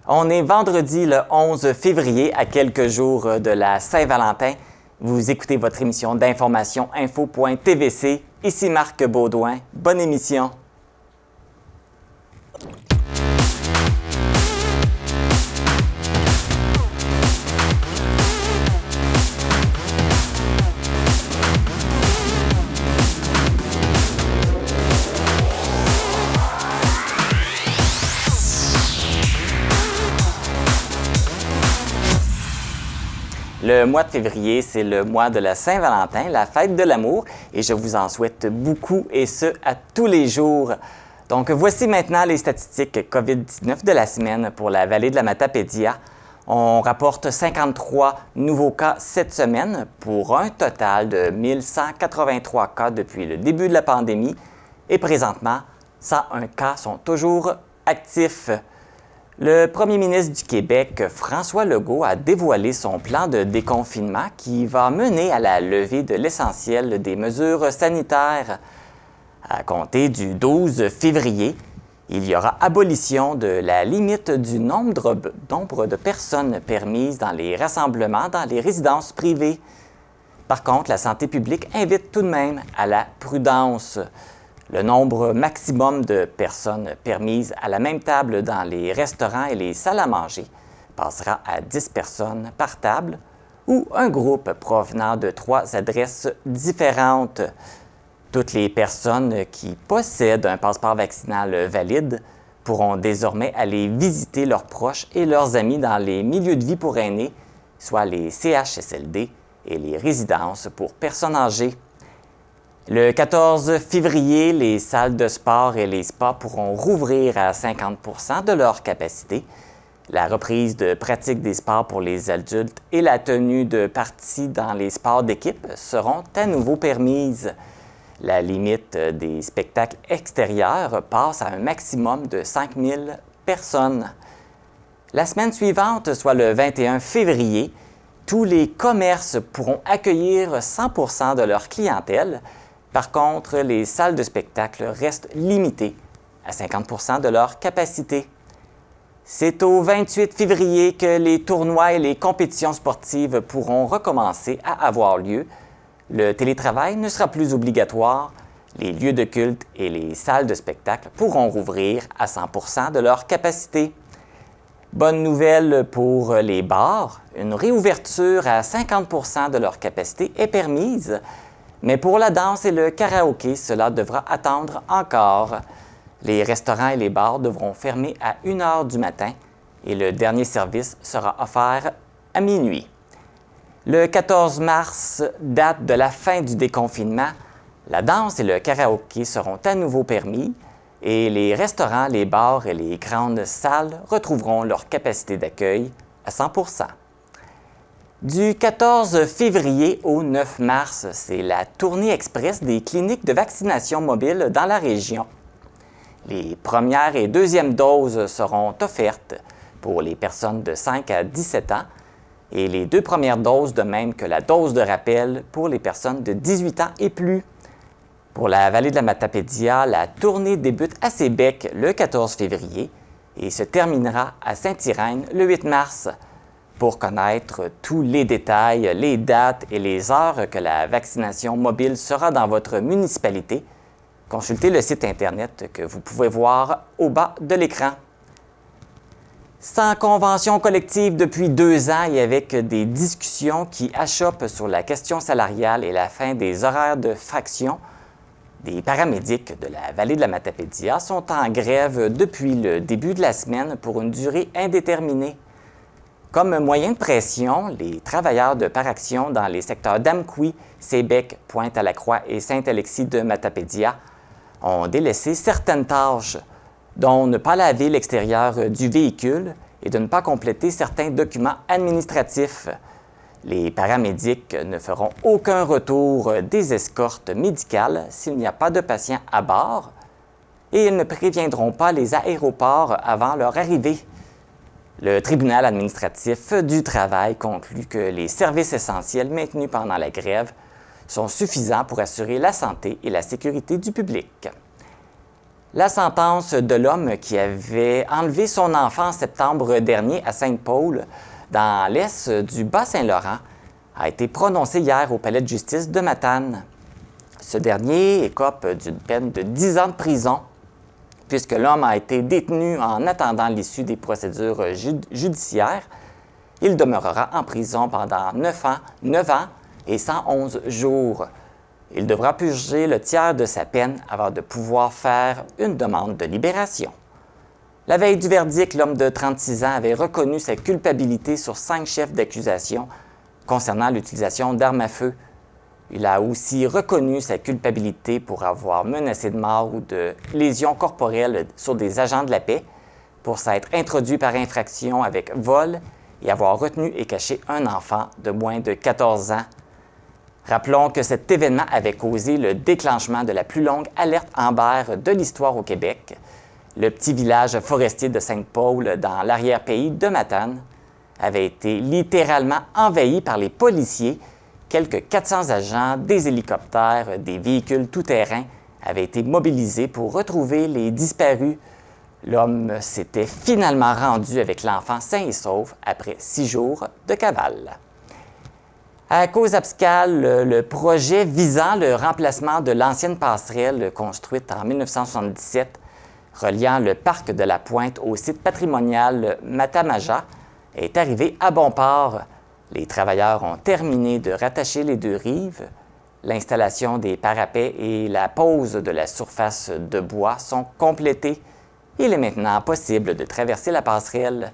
On est vendredi le 11 février, à quelques jours de la Saint-Valentin. Vous écoutez votre émission d'information info.tvc. Ici Marc Baudouin. Bonne émission. Le mois de février, c'est le mois de la Saint-Valentin, la fête de l'amour, et je vous en souhaite beaucoup, et ce, à tous les jours. Donc, voici maintenant les statistiques COVID-19 de la semaine pour la vallée de la Matapédia. On rapporte 53 nouveaux cas cette semaine pour un total de 1183 cas depuis le début de la pandémie, et présentement, 101 cas sont toujours actifs. Le premier ministre du Québec, François Legault, a dévoilé son plan de déconfinement qui va mener à la levée de l'essentiel des mesures sanitaires. À compter du 12 février, il y aura abolition de la limite du nombre de personnes permises dans les rassemblements dans les résidences privées. Par contre, la santé publique invite tout de même à la prudence. Le nombre maximum de personnes permises à la même table dans les restaurants et les salles à manger passera à 10 personnes par table ou un groupe provenant de 3 adresses différentes. Toutes les personnes qui possèdent un passeport vaccinal valide pourront désormais aller visiter leurs proches et leurs amis dans les milieux de vie pour aînés, soit les CHSLD et les résidences pour personnes âgées. Le 14 février, les salles de sport et les spas pourront rouvrir à 50 % de leur capacité. La reprise de pratique des sports pour les adultes et la tenue de parties dans les sports d'équipe seront à nouveau permises. La limite des spectacles extérieurs passe à un maximum de 5 000 personnes. La semaine suivante, soit le 21 février, tous les commerces pourront accueillir 100 % de leur clientèle. Par contre, les salles de spectacle restent limitées à 50 % de leur capacité. C'est au 28 février que les tournois et les compétitions sportives pourront recommencer à avoir lieu. Le télétravail ne sera plus obligatoire. Les lieux de culte et les salles de spectacle pourront rouvrir à 100 % de leur capacité. Bonne nouvelle pour les bars, une réouverture à 50 % de leur capacité est permise. Mais pour la danse et le karaoké, cela devra attendre encore. Les restaurants et les bars devront fermer à 1 h du matin et le dernier service sera offert à minuit. Le 14 mars, date de la fin du déconfinement, la danse et le karaoké seront à nouveau permis et les restaurants, les bars et les grandes salles retrouveront leur capacité d'accueil à 100 %. Du 14 février au 9 mars, c'est la tournée express des cliniques de vaccination mobile dans la région. Les premières et deuxièmes doses seront offertes pour les personnes de 5 à 17 ans et les 2 premières doses, de même que la dose de rappel pour les personnes de 18 ans et plus. Pour la vallée de la Matapédia, la tournée débute à Sébec le 14 février et se terminera à Saint-Irène le 8 mars. Pour connaître tous les détails, les dates et les heures que la vaccination mobile sera dans votre municipalité, consultez le site Internet que vous pouvez voir au bas de l'écran. Sans convention collective depuis 2 ans et avec des discussions qui achoppent sur la question salariale et la fin des horaires de fraction, des paramédics de la vallée de la Matapédia sont en grève depuis le début de la semaine pour une durée indéterminée. Comme moyen de pression, les travailleurs de Paraction dans les secteurs d'Amqui, Sébec, Pointe-à-la-Croix et Sainte-Alexis de Matapédia ont délaissé certaines tâches, dont ne pas laver l'extérieur du véhicule et de ne pas compléter certains documents administratifs. Les paramédics ne feront aucun retour des escortes médicales s'il n'y a pas de patients à bord et ils ne préviendront pas les aéroports avant leur arrivée. Le tribunal administratif du travail conclut que les services essentiels maintenus pendant la grève sont suffisants pour assurer la santé et la sécurité du public. La sentence de l'homme qui avait enlevé son enfant en septembre dernier à Sainte-Paul, dans l'est du Bas-Saint-Laurent, a été prononcée hier au palais de justice de Matane. Ce dernier écope d'une peine de 10 ans de prison, puisque l'homme a été détenu en attendant l'issue des procédures judiciaires. Il demeurera en prison pendant 9 ans et 111 jours. Il devra purger le tiers de sa peine avant de pouvoir faire une demande de libération. La veille du verdict, l'homme de 36 ans avait reconnu sa culpabilité sur 5 chefs d'accusation concernant l'utilisation d'armes à feu. Il a aussi reconnu sa culpabilité pour avoir menacé de mort ou de lésions corporelles sur des agents de la paix, pour s'être introduit par infraction avec vol et avoir retenu et caché un enfant de moins de 14 ans. Rappelons que cet événement avait causé le déclenchement de la plus longue alerte Amber de l'histoire au Québec. Le petit village forestier de Sainte-Paul, dans l'arrière-pays de Matane, avait été littéralement envahi par les policiers. Quelques 400 agents, des hélicoptères, des véhicules tout-terrain avaient été mobilisés pour retrouver les disparus. L'homme s'était finalement rendu avec l'enfant sain et sauf après 6 jours de cavale. À Causse-Abscale, le projet visant le remplacement de l'ancienne passerelle construite en 1977, reliant le parc de la Pointe au site patrimonial Matamaja, est arrivé à bon port. Les travailleurs ont terminé de rattacher les 2 rives. L'installation des parapets et la pose de la surface de bois sont complétés. Il est maintenant possible de traverser la passerelle.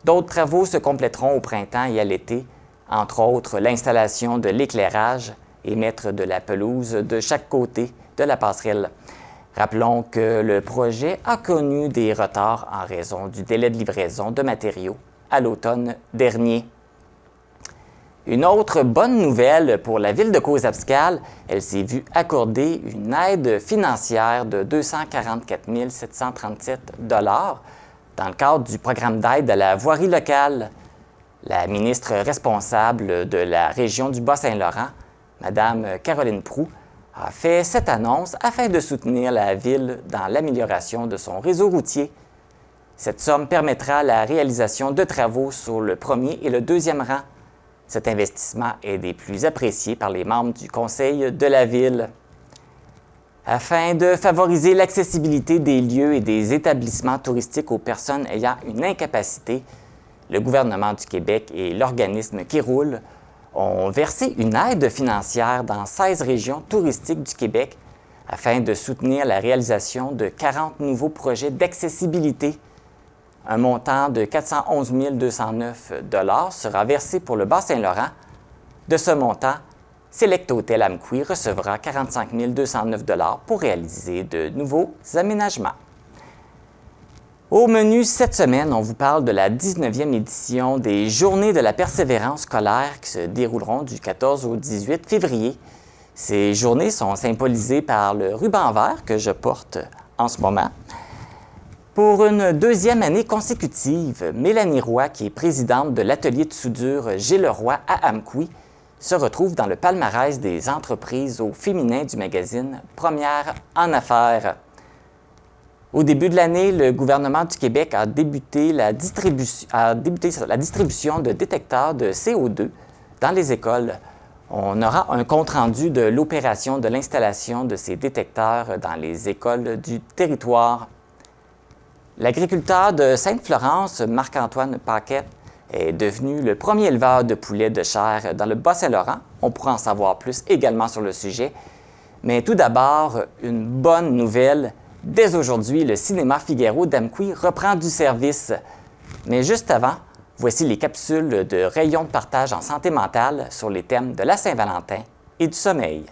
D'autres travaux se compléteront au printemps et à l'été, entre autres l'installation de l'éclairage et mettre de la pelouse de chaque côté de la passerelle. Rappelons que le projet a connu des retards en raison du délai de livraison de matériaux à l'automne dernier. Une autre bonne nouvelle pour la ville de Causse-Abscale, elle s'est vue accorder une aide financière de 244 737 $ dans le cadre du programme d'aide à la voirie locale. La ministre responsable de la région du Bas-Saint-Laurent, Mme Caroline Proulx, a fait cette annonce afin de soutenir la ville dans l'amélioration de son réseau routier. Cette somme permettra la réalisation de travaux sur le premier et le deuxième rang. Cet investissement est des plus appréciés par les membres du conseil de la ville. Afin de favoriser l'accessibilité des lieux et des établissements touristiques aux personnes ayant une incapacité, le gouvernement du Québec et l'organisme Qui Roule ont versé une aide financière dans 16 régions touristiques du Québec afin de soutenir la réalisation de 40 nouveaux projets d'accessibilité. Un montant de 411 209 $ sera versé pour le Bas-Saint-Laurent. De ce montant, Select Hotel Amqui recevra 45 209 $ pour réaliser de nouveaux aménagements. Au menu cette semaine, on vous parle de la 19e édition des Journées de la persévérance scolaire qui se dérouleront du 14 au 18 février. Ces journées sont symbolisées par le ruban vert que je porte en ce moment. Pour une 2e année consécutive, Mélanie Roy, qui est présidente de l'atelier de soudure Gilles Roy à Amqui, se retrouve dans le palmarès des entreprises au féminin du magazine Première en affaires. Au début de l'année, le gouvernement du Québec a débuté la distribution de détecteurs de CO2 dans les écoles. On aura un compte-rendu de l'opération de l'installation de ces détecteurs dans les écoles du territoire. L'agriculteur de Sainte-Florence, Marc-Antoine Paquette, est devenu le premier éleveur de poulets de chair dans le Bas-Saint-Laurent. On pourra en savoir plus également sur le sujet. Mais tout d'abord, une bonne nouvelle. Dès aujourd'hui, le cinéma Figaro d'Amqui reprend du service. Mais juste avant, voici les capsules de rayons de partage en santé mentale sur les thèmes de la Saint-Valentin et du sommeil.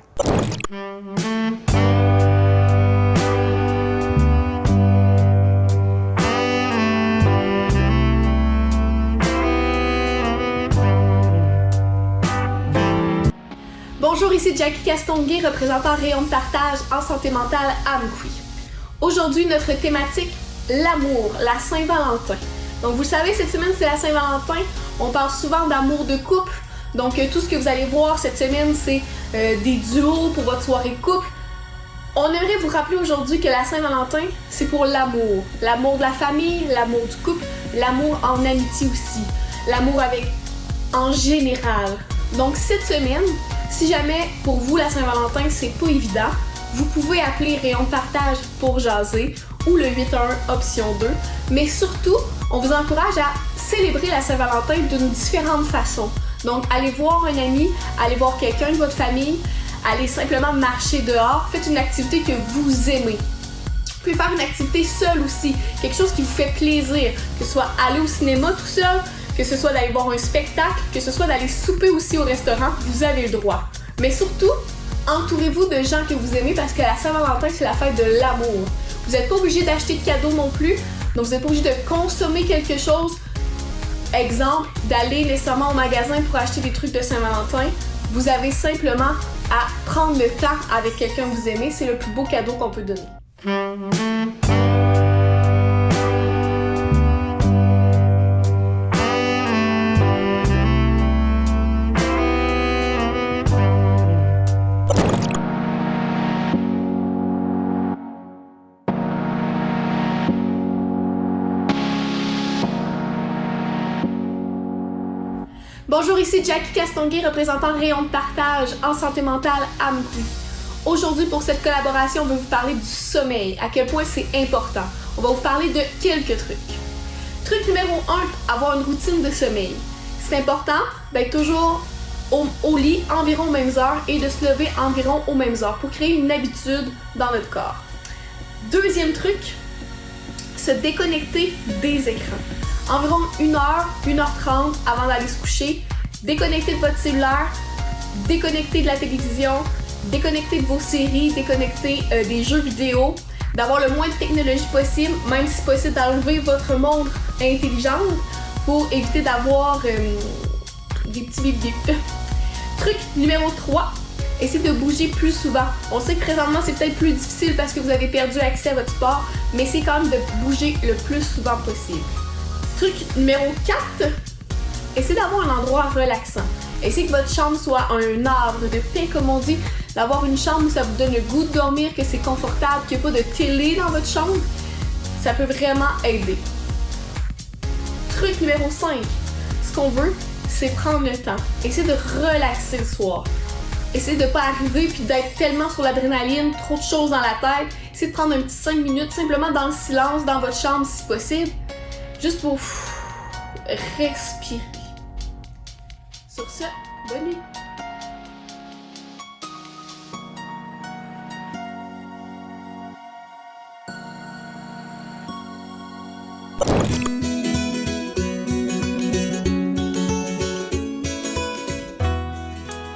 Bonjour, ici Jackie Castonguay, représentant Rayon de partage en santé mentale à Amqui. Aujourd'hui, notre thématique, l'amour, la Saint-Valentin. Donc, vous savez, cette semaine, c'est la Saint-Valentin. On parle souvent d'amour de couple. Donc, tout ce que vous allez voir cette semaine, c'est des duos pour votre soirée couple. On aimerait vous rappeler aujourd'hui que la Saint-Valentin, c'est pour l'amour. L'amour de la famille, l'amour du couple, l'amour en amitié aussi. L'amour avec en général. Donc cette semaine, si jamais pour vous la Saint-Valentin c'est pas évident, vous pouvez appeler Rayon de partage pour jaser ou le 811 option 2. Mais surtout, on vous encourage à célébrer la Saint-Valentin d'une différente façon. Donc allez voir un ami, allez voir quelqu'un de votre famille, allez simplement marcher dehors, faites une activité que vous aimez. Vous pouvez faire une activité seule aussi, quelque chose qui vous fait plaisir, que ce soit aller au cinéma tout seul, que ce soit d'aller voir un spectacle, que ce soit d'aller souper aussi au restaurant, vous avez le droit. Mais surtout, entourez-vous de gens que vous aimez parce que la Saint-Valentin, c'est la fête de l'amour. Vous n'êtes pas obligé d'acheter de cadeaux non plus, donc vous n'êtes pas obligé de consommer quelque chose. Exemple, d'aller nécessairement au magasin pour acheter des trucs de Saint-Valentin. Vous avez simplement à prendre le temps avec quelqu'un que vous aimez. C'est le plus beau cadeau qu'on peut donner. Bonjour, ici Jackie Castonguay, représentant Rayon de partage en santé mentale à Amqui. Aujourd'hui, pour cette collaboration, on va vous parler du sommeil, à quel point c'est important. On va vous parler de quelques trucs. Truc numéro 1, avoir une routine de sommeil. C'est important d'être toujours au lit environ aux mêmes heures et de se lever environ aux mêmes heures pour créer une habitude dans notre corps. Deuxième truc, se déconnecter des écrans. Environ 1h, 1h30 avant d'aller se coucher, déconnecter de votre cellulaire, déconnecter de la télévision, déconnecter de vos séries, déconnecter des jeux vidéo, d'avoir le moins de technologie possible, même si possible d'enlever votre montre intelligente pour éviter d'avoir des petits bip-bip. Truc numéro 3, essayez de bouger plus souvent. On sait que présentement c'est peut-être plus difficile parce que vous avez perdu accès à votre sport, mais essayez quand même de bouger le plus souvent possible. Truc numéro 4, essayez d'avoir un endroit relaxant. Essayez que votre chambre soit un havre de paix, comme on dit. D'avoir une chambre où ça vous donne le goût de dormir, que c'est confortable, qu'il n'y a pas de télé dans votre chambre. Ça peut vraiment aider. Truc numéro 5, ce qu'on veut, c'est prendre le temps. Essayez de relaxer le soir. Essayez de ne pas arriver puis d'être tellement sur l'adrénaline, trop de choses dans la tête. Essayez de prendre un petit 5 minutes simplement dans le silence, dans votre chambre si possible. Juste pour respirer. Sur ce, bonne nuit!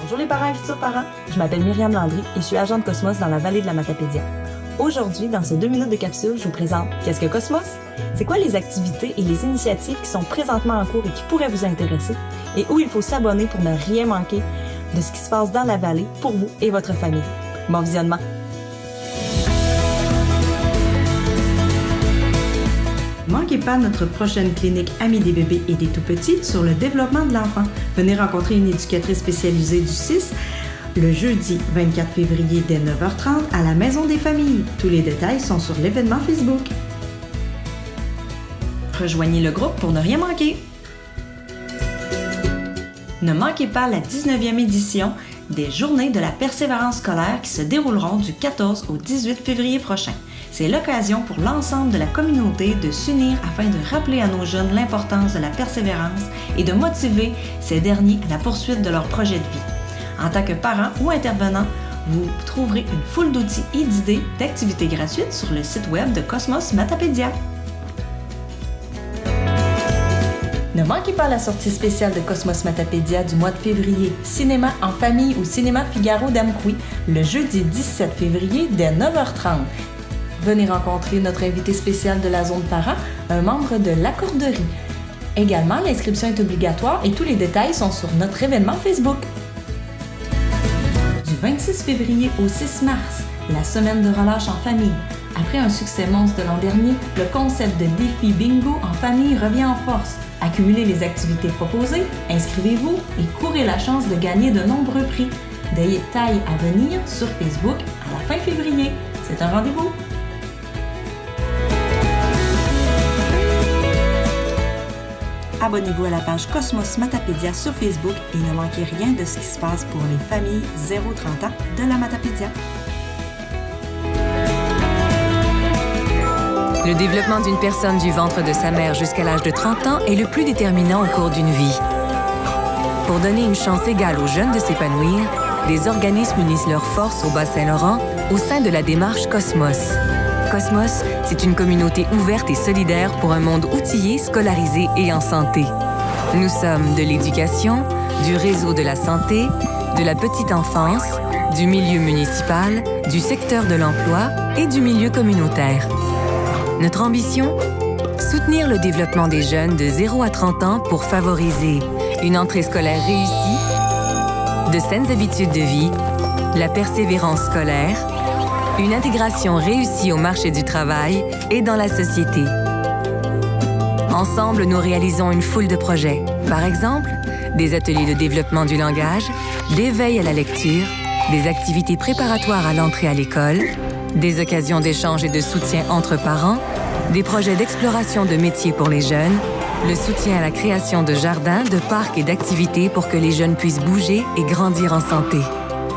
Bonjour les parents et futurs parents, je m'appelle Myriam Landry et je suis agente Cosmos dans la vallée de la Matapédia. Aujourd'hui, dans ces 2 minutes de capsule, je vous présente Qu'est-ce que Cosmos? C'est quoi les activités et les initiatives qui sont présentement en cours et qui pourraient vous intéresser et où il faut s'abonner pour ne rien manquer de ce qui se passe dans la vallée pour vous et votre famille. Bon visionnement! Manquez pas notre prochaine clinique Amis des bébés et des tout-petits sur le développement de l'enfant. Venez rencontrer une éducatrice spécialisée du 6 le jeudi 24 février dès 9h30 à la Maison des familles. Tous les détails sont sur l'événement Facebook. Rejoignez le groupe pour ne rien manquer. Ne manquez pas la 19e édition des Journées de la persévérance scolaire qui se dérouleront du 14 au 18 février prochain. C'est l'occasion pour l'ensemble de la communauté de s'unir afin de rappeler à nos jeunes l'importance de la persévérance et de motiver ces derniers à la poursuite de leur projet de vie. En tant que parent ou intervenant, vous trouverez une foule d'outils et d'idées d'activités gratuites sur le site web de Cosmos Matapédia. Ne manquez pas la sortie spéciale de Cosmos Matapédia du mois de février, cinéma en famille au Cinéma Figaro d'Amqui, le jeudi 17 février dès 9h30. Venez rencontrer notre invité spécial de la zone parent, un membre de l'accorderie. Également, l'inscription est obligatoire et tous les détails sont sur notre événement Facebook. Du 26 février au 6 mars, la semaine de relâche en famille. Après un succès monstre de l'an dernier, le concept de défi bingo en famille revient en force. Accumulez les activités proposées, inscrivez-vous et courez la chance de gagner de nombreux prix. Détails à venir sur Facebook Alors, fin février, c'est un rendez-vous. Abonnez-vous à la page Cosmos Matapédia sur Facebook et ne manquez rien de ce qui se passe pour les familles 0-30 ans de la Matapédia. Le développement d'une personne du ventre de sa mère jusqu'à l'âge de 30 ans est le plus déterminant au cours d'une vie. Pour donner une chance égale aux jeunes de s'épanouir, des organismes unissent leurs forces au Bas-Saint-Laurent au sein de la démarche Cosmos. Cosmos, c'est une communauté ouverte et solidaire pour un monde outillé, scolarisé et en santé. Nous sommes de l'éducation, du réseau de la santé, de la petite enfance, du milieu municipal, du secteur de l'emploi et du milieu communautaire. Notre ambition? Soutenir le développement des jeunes de 0 à 30 ans pour favoriser une entrée scolaire réussie, de saines habitudes de vie, la persévérance scolaire, une intégration réussie au marché du travail et dans la société. Ensemble, nous réalisons une foule de projets. Par exemple, des ateliers de développement du langage, d'éveil à la lecture, des activités préparatoires à l'entrée à l'école, des occasions d'échange et de soutien entre parents, des projets d'exploration de métiers pour les jeunes, le soutien à la création de jardins, de parcs et d'activités pour que les jeunes puissent bouger et grandir en santé.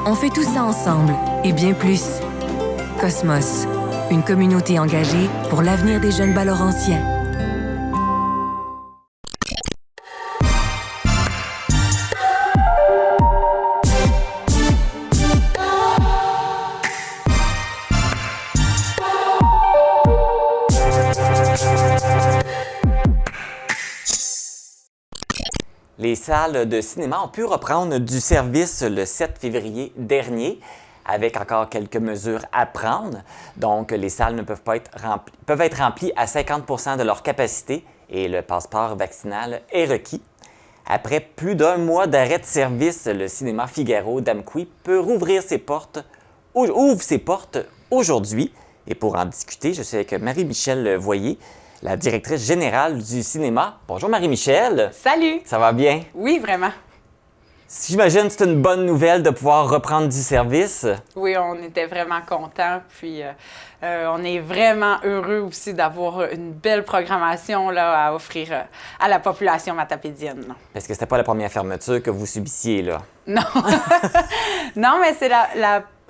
On fait tout ça ensemble, et bien plus. Cosmos, une communauté engagée pour l'avenir des jeunes Bas-Laurentiens. Les salles de cinéma ont pu reprendre du service le 7 février dernier, avec encore quelques mesures à prendre. Donc, les salles ne peuvent être remplies à 50 % de leur capacité et le passeport vaccinal est requis. Après plus d'un mois d'arrêt de service, le cinéma Figaro d'Amqui peut ouvre ses portes aujourd'hui. Et pour en discuter, je suis avec Marie-Michèle Voyer, la directrice générale du cinéma. Bonjour Marie-Michèle. Salut! Ça va bien? Oui, vraiment. J'imagine que c'est une bonne nouvelle de pouvoir reprendre du service. Oui, on était vraiment contents. Puis, on est vraiment heureux aussi d'avoir une belle programmation là, à offrir à la population matapédienne. Parce que c'était pas la première fermeture que vous subissiez, là. Non. Non, mais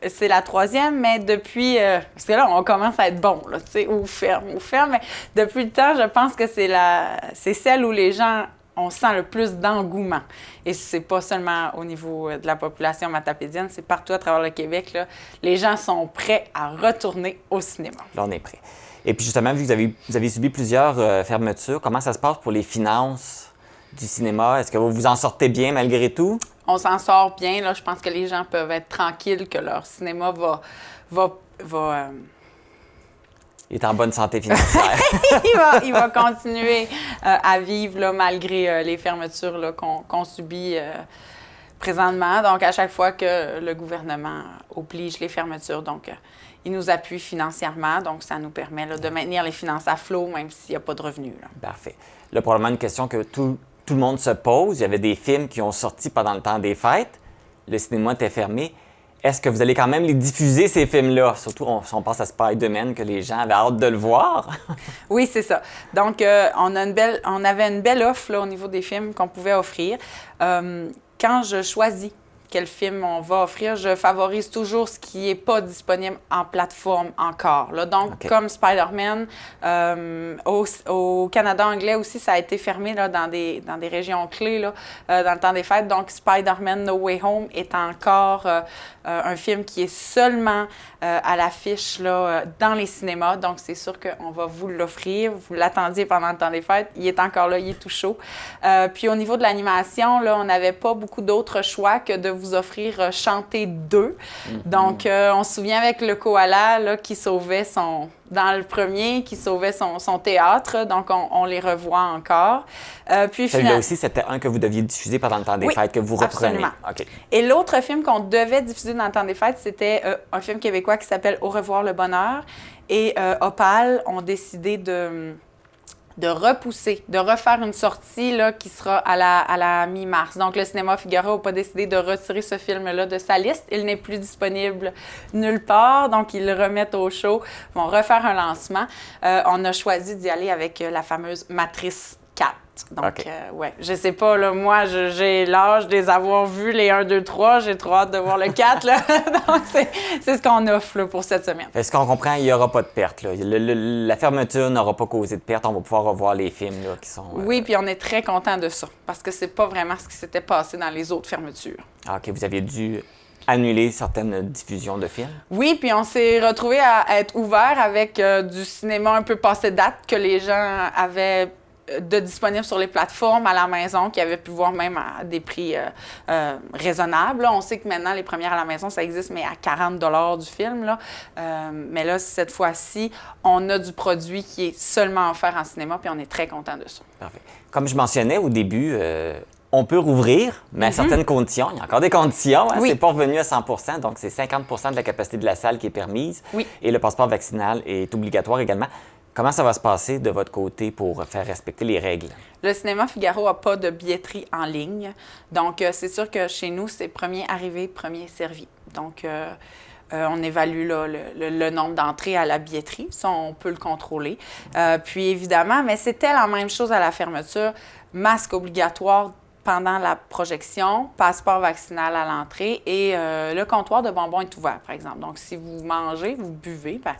c'est la troisième, mais depuis... parce que là, on commence à être bon, là, tu sais, ou ferme. Mais depuis le temps, je pense que c'est celle où les gens... on sent le plus d'engouement. Et c'est pas seulement au niveau de la population matapédienne, c'est partout à travers le Québec. Là. Les gens sont prêts à retourner au cinéma. Là, on est prêt. Et puis justement, vu que vous avez subi plusieurs fermetures, comment ça se passe pour les finances du cinéma? Est-ce que vous vous en sortez bien malgré tout? On s'en sort bien. Là. Je pense que les gens peuvent être tranquilles que leur cinéma Il est en bonne santé financière. il va continuer à vivre là, malgré les fermetures là, qu'on subit présentement. Donc, à chaque fois que le gouvernement oblige les fermetures, donc il nous appuie financièrement. Donc, ça nous permet là, de maintenir les finances à flot, même s'il n'y a pas de revenus. Là. Parfait. Là, probablement une question que tout le monde se pose. Il y avait des films qui ont sorti pendant le temps des fêtes. Le cinéma était fermé. Est-ce que vous allez quand même les diffuser, ces films-là? Surtout, si on pense à Spider-Man, que les gens avaient hâte de le voir. Oui, c'est ça. Donc, on avait une belle offre là, au niveau des films qu'on pouvait offrir. Quand je choisis quel film on va offrir, je favorise toujours ce qui n'est pas disponible en plateforme encore. Là. Donc, comme Spider-Man, au Canada anglais aussi, ça a été fermé là, dans des régions clés là, dans le temps des fêtes. Donc, Spider-Man No Way Home est encore un film qui est seulement à l'affiche là, dans les cinémas. Donc, c'est sûr qu'on va vous l'offrir. Vous l'attendiez pendant le temps des fêtes. Il est encore là, il est tout chaud. Puis, au niveau de l'animation, là, on n'avait pas beaucoup d'autres choix que de vous offrir Chanter 2. Donc, on se souvient avec le koala là, qui sauvait dans le premier, qui sauvait son théâtre. Donc, on les revoit encore. Puis celui-là aussi, c'était un que vous deviez diffuser pendant le temps des fêtes, que vous reprenez. Absolument. Okay. Et l'autre film qu'on devait diffuser dans le temps des fêtes, c'était un film québécois qui s'appelle Au revoir le bonheur. Et Opal ont décidé de de repousser, de refaire une sortie là, qui sera à la mi-mars. Donc, le Cinéma Figaro n'a pas décidé de retirer ce film-là de sa liste. Il n'est plus disponible nulle part, donc ils le remettent au show. Ils vont refaire un lancement. On a choisi d'y aller avec la fameuse Matrice 4. Donc, ouais, je sais pas, là, moi, j'ai l'âge de les avoir vus, les 1, 2, 3. J'ai trop hâte de voir le 4, là. Donc, c'est ce qu'on offre là, pour cette semaine. Est-ce qu'on comprend, il n'y aura pas de perte, là? La fermeture n'aura pas causé de perte. On va pouvoir revoir les films, là, qui sont... Oui, puis on est très content de ça, parce que c'est pas vraiment ce qui s'était passé dans les autres fermetures. Ah, OK, vous aviez dû annuler certaines diffusions de films? Oui, puis on s'est retrouvés à être ouverts avec du cinéma un peu passé date que les gens avaient de disponible sur les plateformes à la maison, qui avaient pu voir même à des prix raisonnables. Là, on sait que maintenant, les premières à la maison, ça existe, mais à 40 $ du film. Là. Mais là, cette fois-ci, on a du produit qui est seulement offert en cinéma, puis on est très content de ça. Parfait. Comme je mentionnais au début, on peut rouvrir, mais à certaines conditions. Il y a encore des conditions. Hein? Oui. C'est pas revenu à 100 %, donc c'est 50 % de la capacité de la salle qui est permise. Oui. Et le passeport vaccinal est obligatoire également. Comment ça va se passer de votre côté pour faire respecter les règles? Le Cinéma Figaro n'a pas de billetterie en ligne. Donc, c'est sûr que chez nous, c'est premier arrivé, premier servi. Donc, on évalue là, le nombre d'entrées à la billetterie. Ça, on peut le contrôler. Puis, évidemment, mais c'était la même chose à la fermeture. Masque obligatoire pendant la projection, passeport vaccinal à l'entrée et le comptoir de bonbons est ouvert, par exemple. Donc, si vous mangez, vous buvez, bien,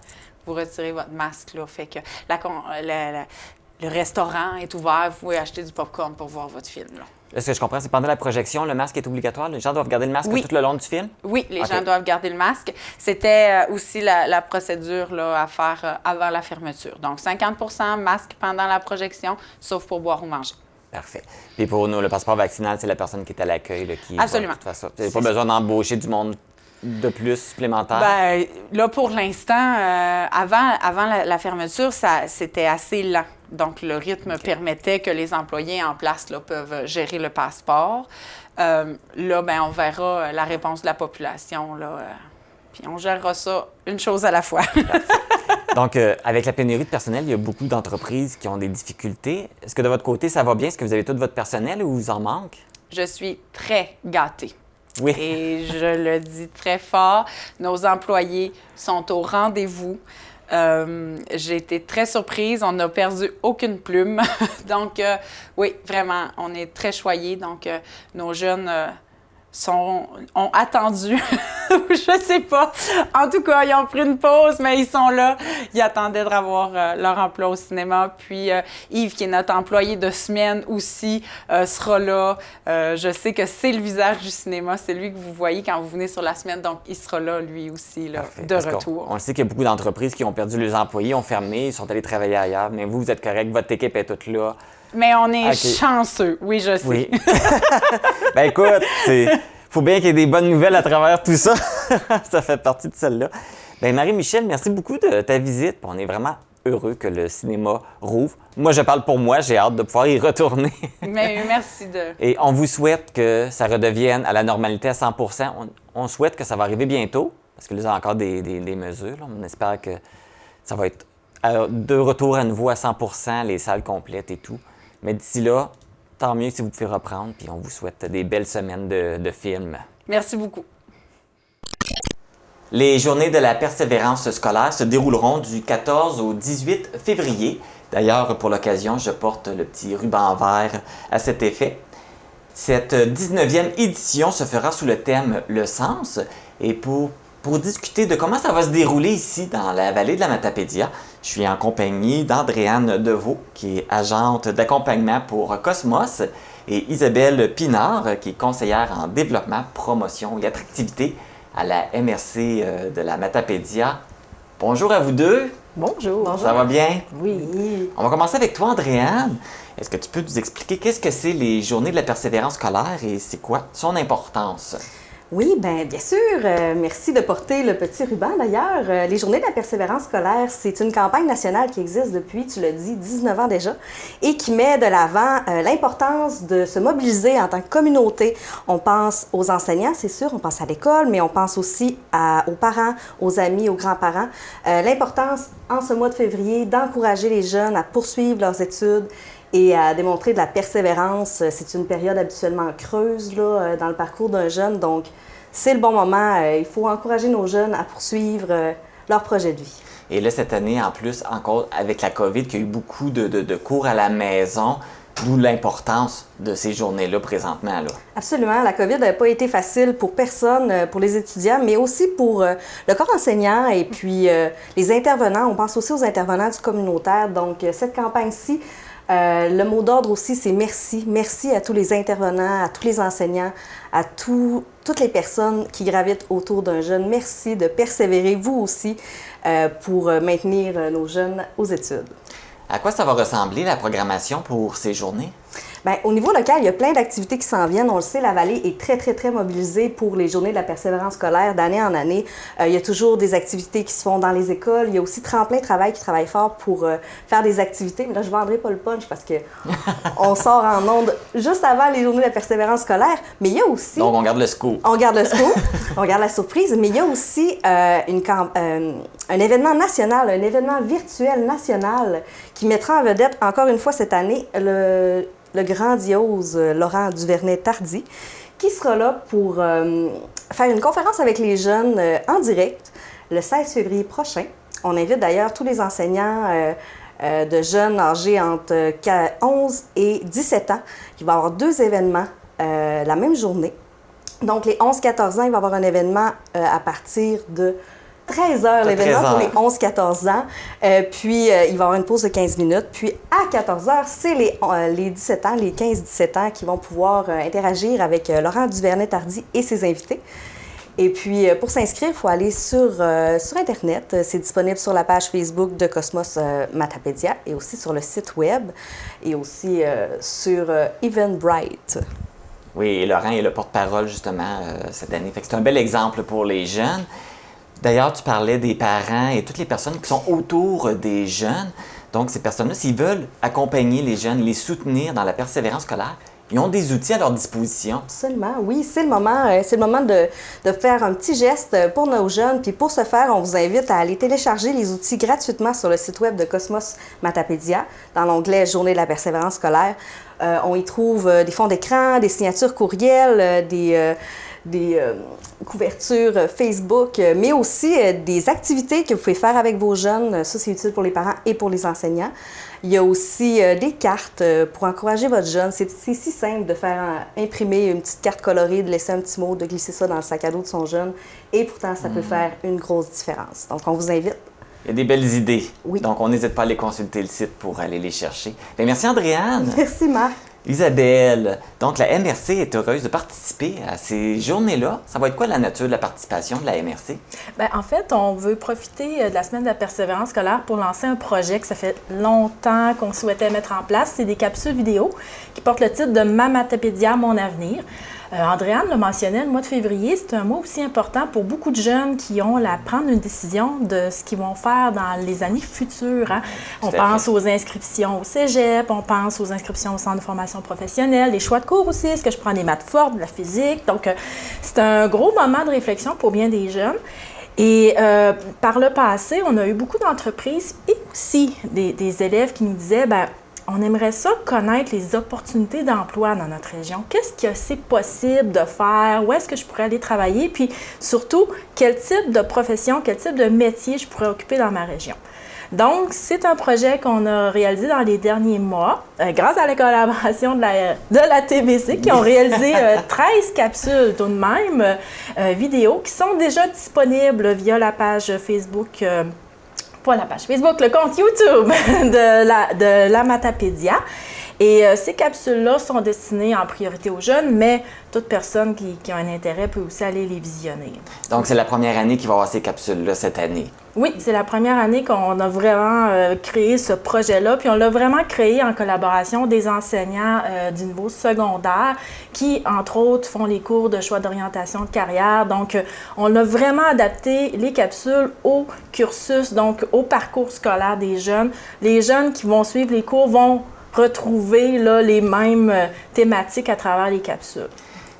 vous retirez votre masque, là, fait que le restaurant est ouvert, vous pouvez acheter du popcorn pour voir votre film, là. Est-ce que je comprends, c'est pendant la projection, le masque est obligatoire? Les gens doivent garder le masque Oui. tout le long du film? Oui, les OK. gens doivent garder le masque. C'était aussi la procédure là, à faire avant la fermeture. Donc, 50 % masque pendant la projection, sauf pour boire ou manger. Parfait. Puis pour nous, le passeport vaccinal, c'est la personne qui est à l'accueil là, qui... Absolument. De toute façon, vous n'avez pas besoin d'embaucher du monde de plus supplémentaire? Bien, là, pour l'instant, avant la fermeture, c'était assez lent. Donc, le rythme permettait que les employés en place là, peuvent gérer le passeport. Là, bien, on verra la réponse de la population, là, puis on gérera ça une chose à la fois. Donc, avec la pénurie de personnel, il y a beaucoup d'entreprises qui ont des difficultés. Est-ce que de votre côté, ça va bien? Est-ce que vous avez tout votre personnel ou vous en manque? Je suis très gâtée. Oui. Et je le dis très fort, nos employés sont au rendez-vous. J'ai été très surprise, on n'a perdu aucune plume. Donc, oui, vraiment, on est très choyés. Donc, nos jeunes ont attendu, je sais pas. En tout cas, ils ont pris une pause, mais ils sont là. Ils attendaient de revoir leur emploi au cinéma. Puis Yves, qui est notre employé de semaine aussi, sera là. Je sais que c'est le visage du cinéma. C'est lui que vous voyez quand vous venez sur la semaine. Donc, il sera là, lui aussi, là, de retour. On sait qu'il y a beaucoup d'entreprises qui ont perdu leurs employés, ont fermé, ils sont allés travailler ailleurs. Mais vous êtes correct, votre équipe est toute là. Mais on est chanceux, oui, je sais. Oui. Ben écoute, faut bien qu'il y ait des bonnes nouvelles à travers tout ça. Ça fait partie de celle-là. Ben Marie-Michel, merci beaucoup de ta visite. On est vraiment heureux que le cinéma rouvre. Moi, je parle pour moi, j'ai hâte de pouvoir y retourner. Mais merci de... Et on vous souhaite que ça redevienne à la normalité à 100 %. On souhaite que ça va arriver bientôt, parce que là, il y a encore des mesures. Là. On espère que ça va être de retour à nouveau à 100 %, les salles complètes et tout. Mais d'ici là, tant mieux si vous pouvez reprendre, puis on vous souhaite des belles semaines de films. Merci beaucoup. Les journées de la persévérance scolaire se dérouleront du 14 au 18 février. D'ailleurs, pour l'occasion, je porte le petit ruban vert à cet effet. Cette 19e édition se fera sous le thème « Le sens » et pour discuter de comment ça va se dérouler ici dans la vallée de la Matapédia, je suis en compagnie d'Andréane Deveau, qui est agente d'accompagnement pour Cosmos, et Isabelle Pinard, qui est conseillère en développement, promotion et attractivité à la MRC de la Matapédia. Bonjour à vous deux. Bonjour. Ça va bien? Oui. On va commencer avec toi, Andréane. Est-ce que tu peux nous expliquer qu'est-ce que c'est les journées de la persévérance scolaire et c'est quoi son importance? Oui, bien sûr. Merci de porter le petit ruban d'ailleurs. Les Journées de la persévérance scolaire, c'est une campagne nationale qui existe depuis, tu l'as dit, 19 ans déjà, et qui met de l'avant l'importance de se mobiliser en tant que communauté. On pense aux enseignants, c'est sûr, on pense à l'école, mais on pense aussi aux parents, aux amis, aux grands-parents. L'importance, en ce mois de février, d'encourager les jeunes à poursuivre leurs études et à démontrer de la persévérance. C'est une période habituellement creuse là, dans le parcours d'un jeune, donc c'est le bon moment. Il faut encourager nos jeunes à poursuivre leur projet de vie. Et là, cette année, en plus, encore avec la COVID, qu'il y a eu beaucoup de cours à la maison, d'où l'importance de ces journées-là présentement. Là. Absolument. La COVID n'a pas été facile pour personne, pour les étudiants, mais aussi pour le corps enseignant et puis les intervenants. On pense aussi aux intervenants du communautaire. Donc, cette campagne-ci, le mot d'ordre aussi, c'est merci. Merci à tous les intervenants, à tous les enseignants, à toutes les personnes qui gravitent autour d'un jeune. Merci de persévérer, vous aussi, pour maintenir nos jeunes aux études. À quoi ça va ressembler, la programmation pour ces journées? Bien, au niveau local, il y a plein d'activités qui s'en viennent. On le sait, la Vallée est très, très, très mobilisée pour les Journées de la persévérance scolaire d'année en année. Il y a toujours des activités qui se font dans les écoles. Il y a aussi Tremplin Travail qui travaille fort pour faire des activités. Mais là, je ne vendrai pas le punch parce qu'on sort en ondes juste avant les Journées de la persévérance scolaire. Mais il y a aussi... Donc, on garde le scoop. On garde le scoop, on garde la surprise. Mais il y a aussi un événement national, un événement virtuel national qui mettra en vedette, encore une fois cette année, le grandiose Laurent Duvernay-Tardy, qui sera là pour faire une conférence avec les jeunes en direct le 16 février prochain. On invite d'ailleurs tous les enseignants de jeunes âgés entre 11 et 17 ans. Il va y avoir 2 événements la même journée. Donc, les 11-14 ans, il va y avoir un événement à partir de 13h, l'événement pour les 11-14 ans. Puis, il va y avoir une pause de 15 minutes. Puis, à 14h, c'est les 17 ans, les 15-17 ans qui vont pouvoir interagir avec Laurent Duvernay-Tardy et ses invités. Et puis, pour s'inscrire, il faut aller sur Internet. C'est disponible sur la page Facebook de Cosmos Matapédia et aussi sur le site web et aussi sur Eventbrite. Oui, et Laurent est le porte-parole, justement, cette année. Fait que c'est un bel exemple pour les jeunes. D'ailleurs, tu parlais des parents et toutes les personnes qui sont autour des jeunes. Donc, ces personnes-là, s'ils veulent accompagner les jeunes, les soutenir dans la persévérance scolaire, ils ont des outils à leur disposition. Absolument, oui. C'est le moment de faire un petit geste pour nos jeunes. Puis pour ce faire, on vous invite à aller télécharger les outils gratuitement sur le site web de Cosmos Matapédia, dans l'onglet « Journée de la persévérance scolaire ». On y trouve des fonds d'écran, des signatures courriels, des couvertures Facebook, mais aussi des activités que vous pouvez faire avec vos jeunes. Ça, c'est utile pour les parents et pour les enseignants. Il y a aussi des cartes pour encourager votre jeune. C'est si simple de faire imprimer une petite carte colorée, de laisser un petit mot, de glisser ça dans le sac à dos de son jeune. Et pourtant, ça peut faire une grosse différence. Donc, on vous invite. Il y a des belles idées. Oui. Donc, on n'hésite pas à aller consulter le site pour aller les chercher. Bien, merci, Andréane. Merci, Marc. Isabelle, donc la MRC est heureuse de participer à ces journées-là. Ça va être quoi la nature de la participation de la MRC? Bien, en fait, on veut profiter de la semaine de la persévérance scolaire pour lancer un projet que ça fait longtemps qu'on souhaitait mettre en place. C'est des capsules vidéo qui portent le titre de Ma Matapédia, mon avenir. Andréane le mentionnait, le mois de février, c'est un mois aussi important pour beaucoup de jeunes qui ont à prendre une décision de ce qu'ils vont faire dans les années futures. Hein. On pense aux inscriptions au cégep, on pense aux inscriptions au centre de formation professionnelle, les choix de cours aussi, est-ce que je prends des maths fortes, de la physique? Donc, c'est un gros moment de réflexion pour bien des jeunes. Et par le passé, on a eu beaucoup d'entreprises et aussi des élèves qui nous disaient, bien, on aimerait ça connaître les opportunités d'emploi dans notre région. Qu'est-ce que c'est possible de faire? Où est-ce que je pourrais aller travailler? Puis surtout, quel type de profession, quel type de métier je pourrais occuper dans ma région? Donc, c'est un projet qu'on a réalisé dans les derniers mois, grâce à la collaboration de la TBC, qui ont réalisé 13 capsules tout de même, vidéo, qui sont déjà disponibles via la page Facebook, pas la page Facebook, le compte YouTube de la Matapédia. Et ces capsules-là sont destinées en priorité aux jeunes, mais toute personne qui a un intérêt peut aussi aller les visionner. Donc, c'est la première année qu'il va y avoir ces capsules-là cette année. Oui, c'est la première année qu'on a vraiment créé ce projet-là. Puis on l'a vraiment créé en collaboration des enseignants du niveau secondaire qui, entre autres, font les cours de choix d'orientation de carrière. Donc, on a vraiment adapté les capsules au cursus, donc au parcours scolaire des jeunes. Les jeunes qui vont suivre les cours vont retrouver là, les mêmes thématiques à travers les capsules.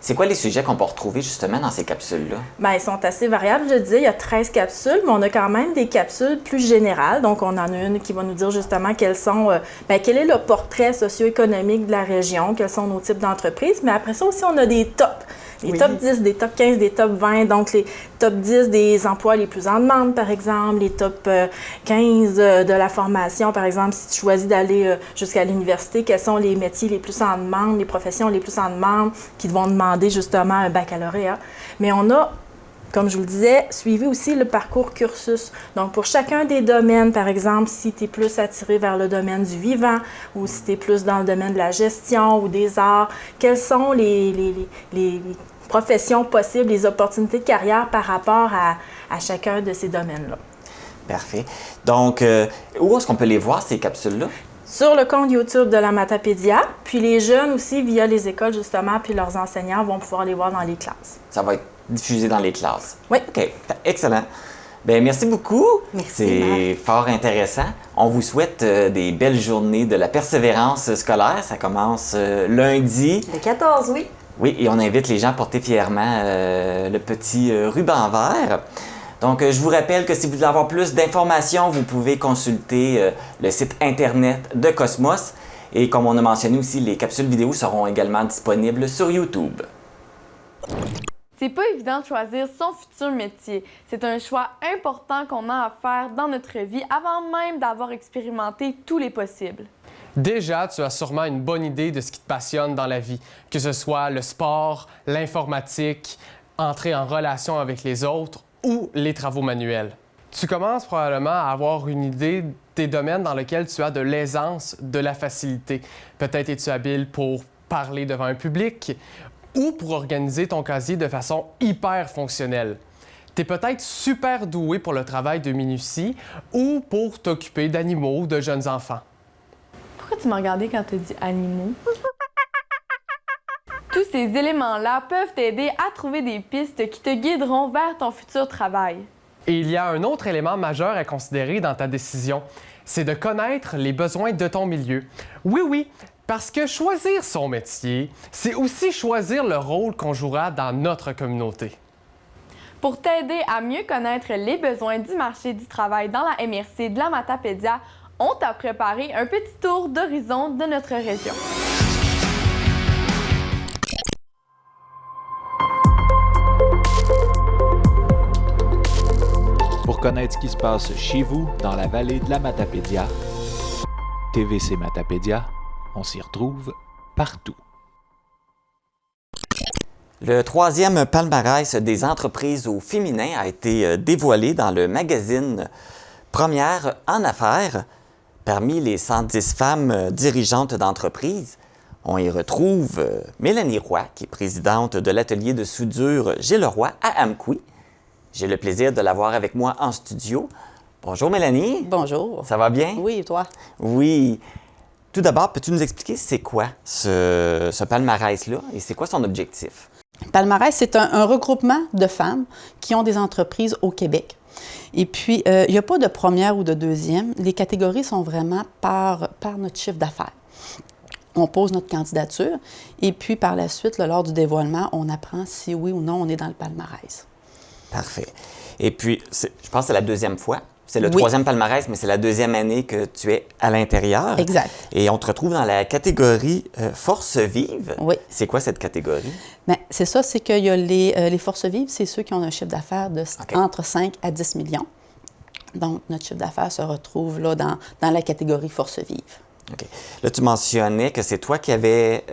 C'est quoi les sujets qu'on peut retrouver justement dans ces capsules-là? Bien, ils sont assez variables, je disais. Il y a 13 capsules, mais on a quand même des capsules plus générales. Donc, on en a une qui va nous dire justement quel est le portrait socio-économique de la région, quels sont nos types d'entreprises. Mais après ça aussi, on a des tops. Les top 10, des top 15, des top 20. Donc, les top 10 des emplois les plus en demande, par exemple. Les top 15 de la formation, par exemple. Si tu choisis d'aller jusqu'à l'université, quels sont les métiers les plus en demande, les professions les plus en demande qui vont demander justement un baccalauréat. Mais on a, comme je vous le disais, suivi aussi le parcours cursus. Donc, pour chacun des domaines, par exemple, si tu es plus attiré vers le domaine du vivant ou si tu es plus dans le domaine de la gestion ou des arts, quelles sont les professions possibles, les opportunités de carrière par rapport à chacun de ces domaines-là. Parfait. Donc, où est-ce qu'on peut les voir, ces capsules-là? Sur le compte YouTube de la Matapédia, puis les jeunes aussi, via les écoles justement, puis leurs enseignants vont pouvoir les voir dans les classes. Ça va être diffusé dans les classes? Oui. OK, excellent. Bien, merci beaucoup. Merci, c'est fort intéressant. On vous souhaite des belles journées de la persévérance scolaire. Ça commence lundi. Le 14, oui. Oui, et on invite les gens à porter fièrement le petit ruban vert. Donc, je vous rappelle que si vous voulez avoir plus d'informations, vous pouvez consulter le site Internet de Cosmos. Et comme on a mentionné aussi, les capsules vidéo seront également disponibles sur YouTube. C'est pas évident de choisir son futur métier. C'est un choix important qu'on a à faire dans notre vie avant même d'avoir expérimenté tous les possibles. Déjà, tu as sûrement une bonne idée de ce qui te passionne dans la vie, que ce soit le sport, l'informatique, entrer en relation avec les autres ou les travaux manuels. Tu commences probablement à avoir une idée des domaines dans lesquels tu as de l'aisance, de la facilité. Peut-être es-tu habile pour parler devant un public ou pour organiser ton casier de façon hyper fonctionnelle. Tu es peut-être super doué pour le travail de minutie ou pour t'occuper d'animaux ou de jeunes enfants. Pourquoi tu m'as regardé quand tu as dit animaux? Tous ces éléments-là peuvent t'aider à trouver des pistes qui te guideront vers ton futur travail. Et il y a un autre élément majeur à considérer dans ta décision, c'est de connaître les besoins de ton milieu. Oui, parce que choisir son métier, c'est aussi choisir le rôle qu'on jouera dans notre communauté. Pour t'aider à mieux connaître les besoins du marché du travail dans la MRC de la Matapédia, on t'a préparé un petit tour d'horizon de notre région. Pour connaître ce qui se passe chez vous, dans la vallée de la Matapédia, TVC Matapédia, on s'y retrouve partout. Le 3e palmarès des entreprises au féminin a été dévoilé dans le magazine Première en affaires. Parmi les 110 femmes dirigeantes d'entreprises, on y retrouve Mélanie Roy, qui est présidente de l'atelier de soudure Gilles Roy à Amqui. J'ai le plaisir de l'avoir avec moi en studio. Bonjour Mélanie. Bonjour. Ça va bien? Oui, et toi? Oui. Tout d'abord, peux-tu nous expliquer c'est quoi ce palmarès-là et c'est quoi son objectif? Palmarès, c'est un regroupement de femmes qui ont des entreprises au Québec. Et puis, il n'y a pas de première ou de deuxième. Les catégories sont vraiment par notre chiffre d'affaires. On pose notre candidature et puis, par la suite, lors du dévoilement, on apprend si oui ou non on est dans le palmarès. Parfait. Et puis, je pense que c'est la deuxième fois. C'est le 3e palmarès, mais c'est la 2e année que tu es à l'intérieur. Exact. Et on te retrouve dans la catégorie Forces vives. Oui. C'est quoi cette catégorie? Bien, c'est ça, c'est qu'il y a les Forces vives, c'est ceux qui ont un chiffre d'affaires de entre 5 à 10 millions. Donc, notre chiffre d'affaires se retrouve là dans la catégorie Forces vives. OK. Là, tu mentionnais que c'est toi qui s'est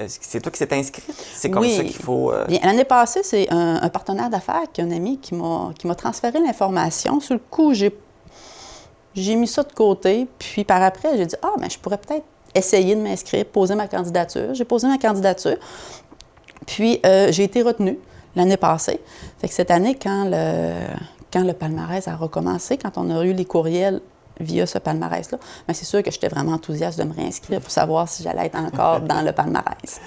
inscrite? C'est comme ça qu'il faut... Bien, l'année passée, c'est un partenaire d'affaires, un ami qui m'a transféré l'information. Sur le coup, j'ai mis ça de côté, puis par après, j'ai dit « Ah, bien, je pourrais peut-être essayer de m'inscrire, poser ma candidature. J'ai posé ma candidature, puis j'ai été retenue l'année passée. Fait que cette année, quand le palmarès a recommencé, quand on a eu les courriels via ce palmarès-là, bien, c'est sûr que j'étais vraiment enthousiaste de me réinscrire pour savoir si j'allais être encore dans le palmarès.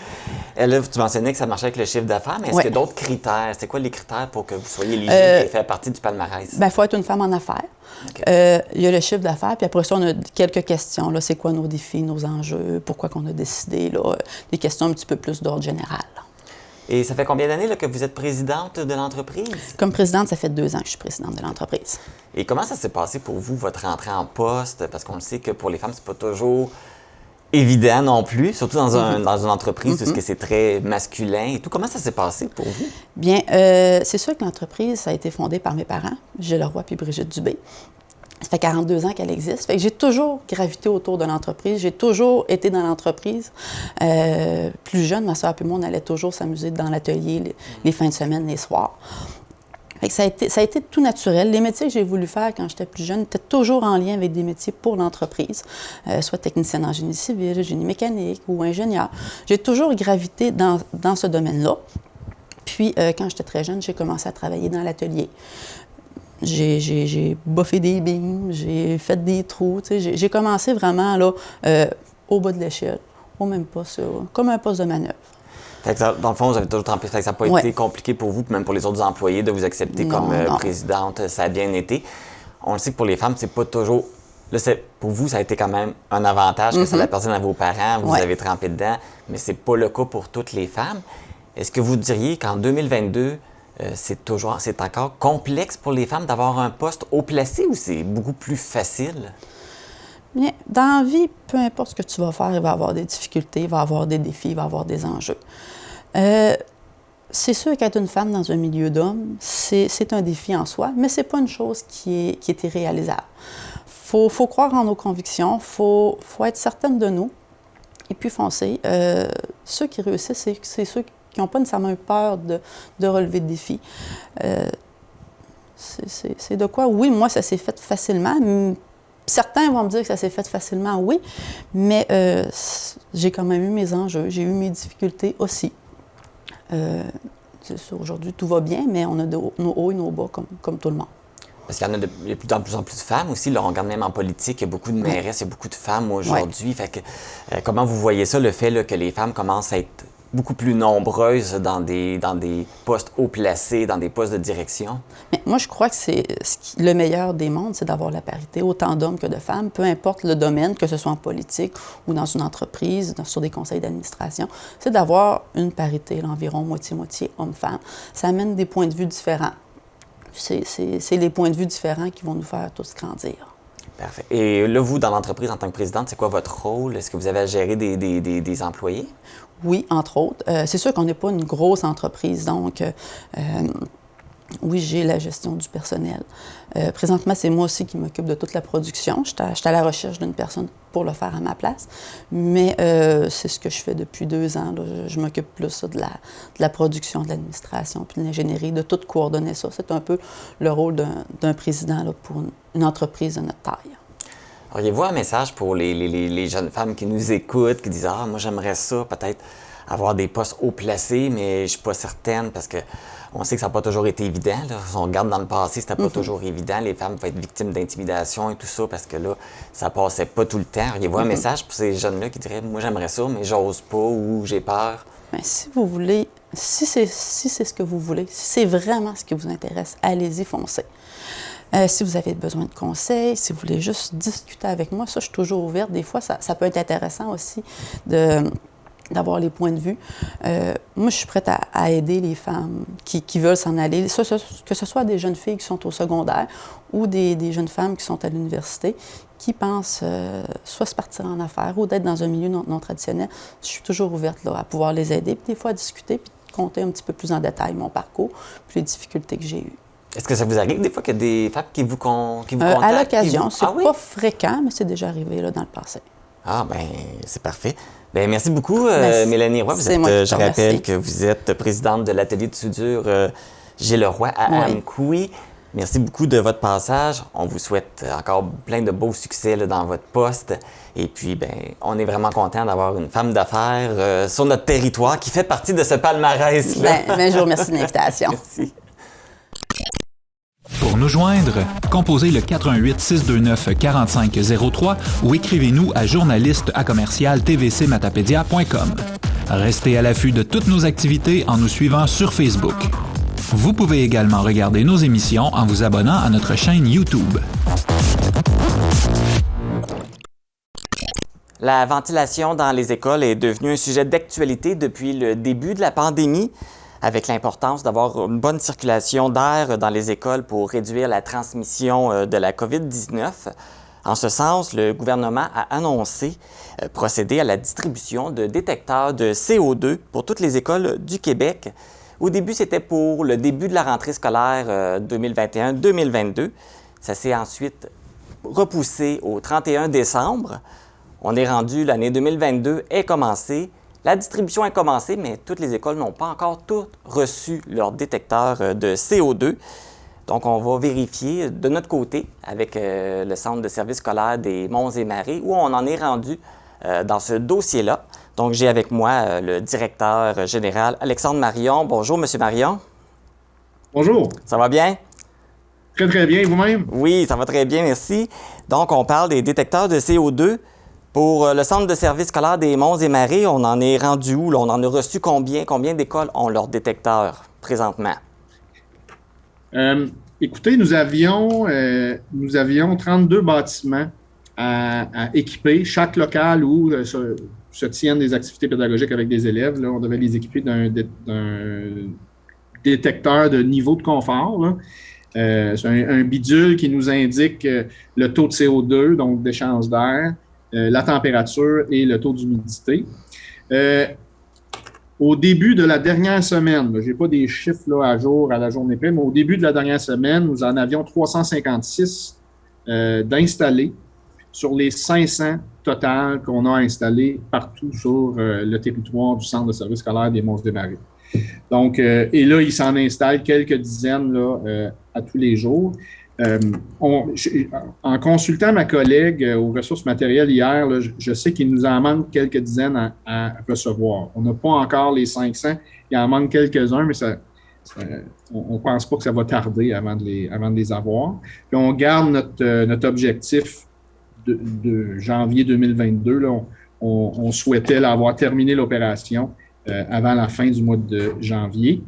Et là, tu mentionnais que ça marchait avec le chiffre d'affaires, mais est-ce qu'il y a d'autres critères? C'est quoi les critères pour que vous soyez éligible et faire partie du palmarès? Bien, il faut être une femme en affaires. Okay. Il y a le chiffre d'affaires, puis après ça, on a quelques questions. Là, c'est quoi nos défis, nos enjeux, pourquoi qu'on a décidé, là, des questions un petit peu plus d'ordre général. Et ça fait combien d'années là, que vous êtes présidente de l'entreprise? Comme présidente, ça fait 2 ans que je suis présidente de l'entreprise. Et comment ça s'est passé pour vous, votre entrée en poste? Parce qu'on le sait que pour les femmes, c'est pas toujours évident non plus, surtout dans une entreprise, parce que c'est très masculin et tout. Comment ça s'est passé pour vous? Bien, c'est sûr que l'entreprise, ça a été fondée par mes parents, Gilles Leroy puis Brigitte Dubé. Ça fait 42 ans qu'elle existe. Fait que j'ai toujours gravité autour de l'entreprise. J'ai toujours été dans l'entreprise. Plus jeune, ma soeur et moi, on allait toujours s'amuser dans l'atelier les fins de semaine, les soirs. Fait que ça a été tout naturel. Les métiers que j'ai voulu faire quand j'étais plus jeune étaient toujours en lien avec des métiers pour l'entreprise, soit technicienne en génie civil, génie mécanique ou ingénieur. J'ai toujours gravité dans ce domaine-là. Puis, quand j'étais très jeune, j'ai commencé à travailler dans l'atelier. J'ai boffé des beams, j'ai fait des trous. J'ai commencé vraiment là, au bas de l'échelle, au même poste, comme un poste de manœuvre. Fait que dans le fond, vous avez toujours trempé. Fait que ça n'a pas été compliqué pour vous, puis même pour les autres employés, de vous accepter comme présidente. Ça a bien été. On le sait que pour les femmes, c'est pas toujours. Là, pour vous, ça a été quand même un avantage que ça appartienne à vos parents, vous avez trempé dedans, mais c'est pas le cas pour toutes les femmes. Est-ce que vous diriez qu'en 2022, c'est encore complexe pour les femmes d'avoir un poste haut placé ou c'est beaucoup plus facile? Bien, dans la vie, peu importe ce que tu vas faire, il va y avoir des difficultés, il va y avoir des défis, il va y avoir des enjeux. C'est sûr qu'être une femme dans un milieu d'hommes, c'est un défi en soi, mais c'est pas une chose qui est irréalisable. Faut croire en nos convictions, faut être certaine de nous, et puis foncer. Ceux qui réussissent, c'est ceux qui n'ont pas nécessairement eu peur de relever de défis. C'est de quoi, oui, moi, ça s'est fait facilement. Certains vont me dire que ça s'est fait facilement, oui, mais j'ai quand même eu mes enjeux, j'ai eu mes difficultés aussi. C'est sûr, aujourd'hui, tout va bien, mais on a nos hauts et nos bas comme tout le monde. Parce qu'il y en a de plus en plus de femmes aussi. Là, on regarde même en politique, il y a beaucoup de mairesses, il y a beaucoup de femmes aujourd'hui. Fait que, comment vous voyez ça, le fait là, que les femmes commencent à être beaucoup plus nombreuses dans des postes haut placés, dans des postes de direction? Mais moi, je crois que le meilleur des mondes, c'est d'avoir la parité, autant d'hommes que de femmes, peu importe le domaine, que ce soit en politique ou dans une entreprise, sur des conseils d'administration. C'est d'avoir une parité, environ moitié-moitié homme-femme. Ça amène des points de vue différents. C'est les points de vue différents qui vont nous faire tous grandir. Parfait. Et là, vous, dans l'entreprise, en tant que présidente, c'est quoi votre rôle? Est-ce que vous avez à gérer des employés? Oui, entre autres. C'est sûr qu'on n'est pas une grosse entreprise, donc oui, j'ai la gestion du personnel. Présentement, c'est moi aussi qui m'occupe de toute la production. Je suis à la recherche d'une personne pour le faire à ma place, mais c'est ce que je fais depuis 2 ans. Là. Je m'occupe plus de la production, de l'administration, puis de l'ingénierie, de tout coordonner ça. C'est un peu le rôle d'un président là, pour une entreprise de notre taille. Auriez-vous un message pour les jeunes femmes qui nous écoutent, qui disent « Ah, moi, j'aimerais ça, peut-être avoir des postes haut placés, mais je suis pas certaine parce que on sait que ça n'a pas toujours été évident. Là. Si on regarde dans le passé, c'était pas toujours évident. Les femmes pouvaient être victimes d'intimidation et tout ça parce que là, ça passait pas tout le temps. Auriez-vous un message pour ces jeunes-là qui diraient « Moi, j'aimerais ça, mais j'ose pas ou j'ai peur? » Bien, si vous voulez, si c'est ce que vous voulez, si c'est vraiment ce qui vous intéresse, allez-y, foncez. Si vous avez besoin de conseils, si vous voulez juste discuter avec moi, ça, je suis toujours ouverte. Des fois, ça peut être intéressant aussi d'avoir les points de vue. Moi, je suis prête à aider les femmes qui veulent s'en aller, que ce soit des jeunes filles qui sont au secondaire ou des jeunes femmes qui sont à l'université, qui pensent soit se partir en affaires ou d'être dans un milieu non traditionnel. Je suis toujours ouverte là, à pouvoir les aider, puis des fois à discuter, puis compter un petit peu plus en détail mon parcours, puis les difficultés que j'ai eues. Est-ce que ça vous arrive des fois qu'il y a des femmes qui vous contactent? À l'occasion. C'est pas fréquent, mais c'est déjà arrivé là, dans le passé. Ah, bien, c'est parfait. Bien, merci beaucoup, Mélanie Roy. Je rappelle que vous êtes présidente de l'atelier de soudure Gilles Leroy à Amqui. Merci beaucoup de votre passage. On vous souhaite encore plein de beaux succès là, dans votre poste. Et puis, on est vraiment content d'avoir une femme d'affaires sur notre territoire qui fait partie de ce palmarès-là. Je vous remercie de l'invitation. Merci. Pour nous joindre, composez le 418-629-4503 ou écrivez-nous à journaliste@tvcmatapedia.com. Restez à l'affût de toutes nos activités en nous suivant sur Facebook. Vous pouvez également regarder nos émissions en vous abonnant à notre chaîne YouTube. La ventilation dans les écoles est devenue un sujet d'actualité depuis le début de la pandémie, avec l'importance d'avoir une bonne circulation d'air dans les écoles pour réduire la transmission de la COVID-19. En ce sens, le gouvernement a annoncé procéder à la distribution de détecteurs de CO2 pour toutes les écoles du Québec. Au début, c'était pour le début de la rentrée scolaire 2021-2022. Ça s'est ensuite repoussé au 31 décembre. On est rendu, l'année 2022 est commencée. La distribution est commencée, mais toutes les écoles n'ont pas encore toutes reçu leur détecteur de CO2. Donc, on va vérifier de notre côté avec le Centre de services scolaires des Monts et Marais où on en est rendu dans ce dossier-là. Donc, j'ai avec moi le directeur général Alexandre Marion. Bonjour, M. Marion. Bonjour. Ça va bien? Très, très bien. Vous-même? Oui, ça va très bien, merci. Donc, on parle des détecteurs de CO2. Pour le Centre de services scolaires des Monts et Marais, on en est rendu où? Là? On en a reçu combien? Combien d'écoles ont leurs détecteurs présentement? Écoutez, nous avions 32 bâtiments à équiper. Chaque local où se tiennent des activités pédagogiques avec des élèves, là, on devait les équiper d'un détecteur de niveau de confort. Là. C'est un bidule qui nous indique le taux de CO2, donc d'échange d'air, la température et le taux d'humidité. Au début de la dernière semaine, je n'ai pas des chiffres là, à jour à la journée près, mais au début de la dernière semaine, nous en avions 356 d'installés sur les 500 totales qu'on a installés partout sur le territoire du Centre de services scolaires des Monts et Marais. Donc, et là, il s'en installe quelques dizaines là, à tous les jours. En consultant ma collègue aux ressources matérielles hier, là, je sais qu'il nous en manque quelques dizaines à recevoir. On n'a pas encore les 500, il en manque quelques-uns, mais on ne pense pas que ça va tarder avant de les avoir. Puis on garde notre objectif de janvier 2022. Là, on souhaitait avoir terminé l'opération avant la fin du mois de janvier.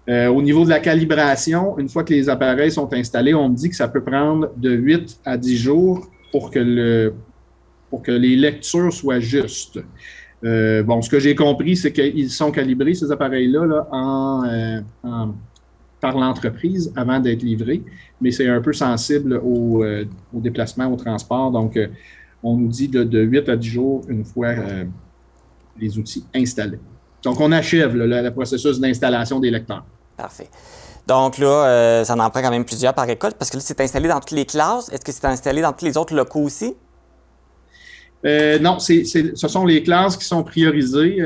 Au niveau de la calibration, une fois que les appareils sont installés, on me dit que ça peut prendre de 8 à 10 jours pour que les lectures soient justes. Ce que j'ai compris, c'est qu'ils sont calibrés, ces appareils-là, là, par l'entreprise avant d'être livrés, mais c'est un peu sensible au déplacement, au transport. Donc, on nous dit de 8 à 10 jours une fois les outils installés. Donc, on achève le processus d'installation des lecteurs. Parfait. Donc là, ça en prend quand même plusieurs par école, parce que là, c'est installé dans toutes les classes. Est-ce que c'est installé dans tous les autres locaux aussi? Non, ce sont les classes qui sont priorisées.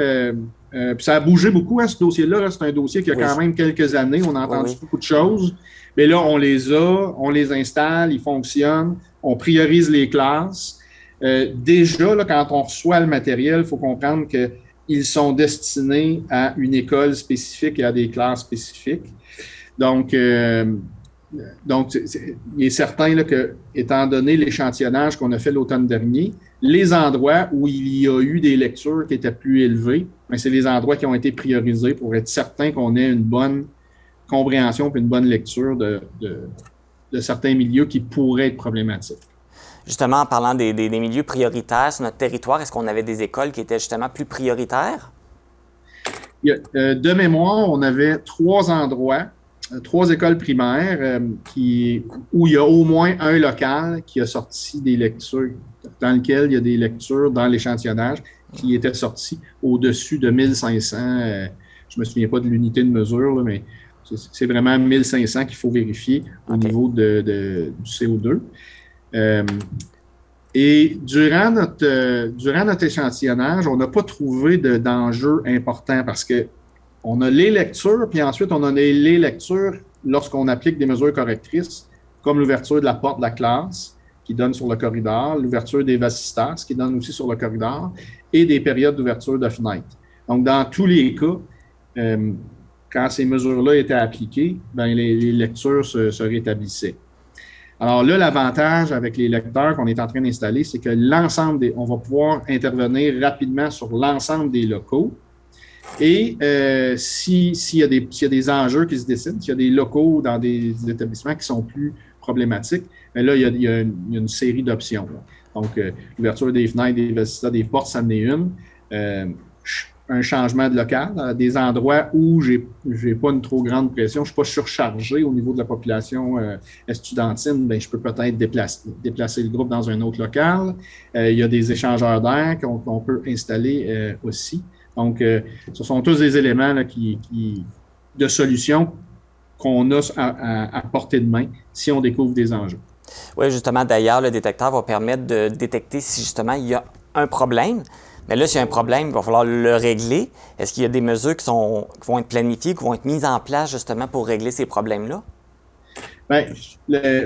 Puis ça a bougé beaucoup, ce dossier-là. Là, c'est un dossier qui a quand même quelques années. On a entendu beaucoup de choses. Mais là, on les installe, ils fonctionnent. On priorise les classes. Déjà, là, quand on reçoit le matériel, il faut comprendre qu'ils sont destinés à une école spécifique et à des classes spécifiques. Donc, il est certain là, que, étant donné l'échantillonnage qu'on a fait l'automne dernier, les endroits où il y a eu des lectures qui étaient plus élevées, c'est les endroits qui ont été priorisés pour être certain qu'on ait une bonne compréhension et une bonne lecture de certains milieux qui pourraient être problématiques. Justement, en parlant des milieux prioritaires sur notre territoire, est-ce qu'on avait des écoles qui étaient justement plus prioritaires? De mémoire, on avait 3 endroits, 3 écoles primaires où il y a au moins un local qui a sorti des lectures, dans lequel il y a des lectures dans l'échantillonnage qui étaient sorties au-dessus de 1500. Je ne me souviens pas de l'unité de mesure, là, mais c'est vraiment 1500 qu'il faut vérifier au niveau du CO2. Et durant notre échantillonnage, on n'a pas trouvé d'enjeu important parce que on a les lectures, puis ensuite on a les lectures lorsqu'on applique des mesures correctrices, comme l'ouverture de la porte de la classe, qui donne sur le corridor, l'ouverture des vasistas, qui donne aussi sur le corridor, et des périodes d'ouverture de fenêtres. Donc, dans tous les cas, quand ces mesures-là étaient appliquées, les lectures se rétablissaient. Alors là, l'avantage avec les lecteurs qu'on est en train d'installer, c'est que on va pouvoir intervenir rapidement sur l'ensemble des locaux. Et s'il y a des enjeux qui se décident, s'il y a des locaux dans des établissements qui sont plus problématiques, bien là, il y a une série d'options. Donc, l'ouverture des fenêtres, des vasistas, des portes, ça en est une. Un changement de local, à des endroits où j'ai pas une trop grande pression, je suis pas surchargé au niveau de la population estudiantine, bien, je peux peut-être déplacer le groupe dans un autre local. Il y a des échangeurs d'air qu'on peut installer aussi. Donc, ce sont tous des éléments là, de solutions qu'on a à portée de main si on découvre des enjeux. Oui, justement, d'ailleurs, le détecteur va permettre de détecter si justement il y a un problème. Mais là, s'il y a un problème, il va falloir le régler. Est-ce qu'il y a des mesures qui vont être planifiées, qui vont être mises en place justement pour régler ces problèmes-là? Bien,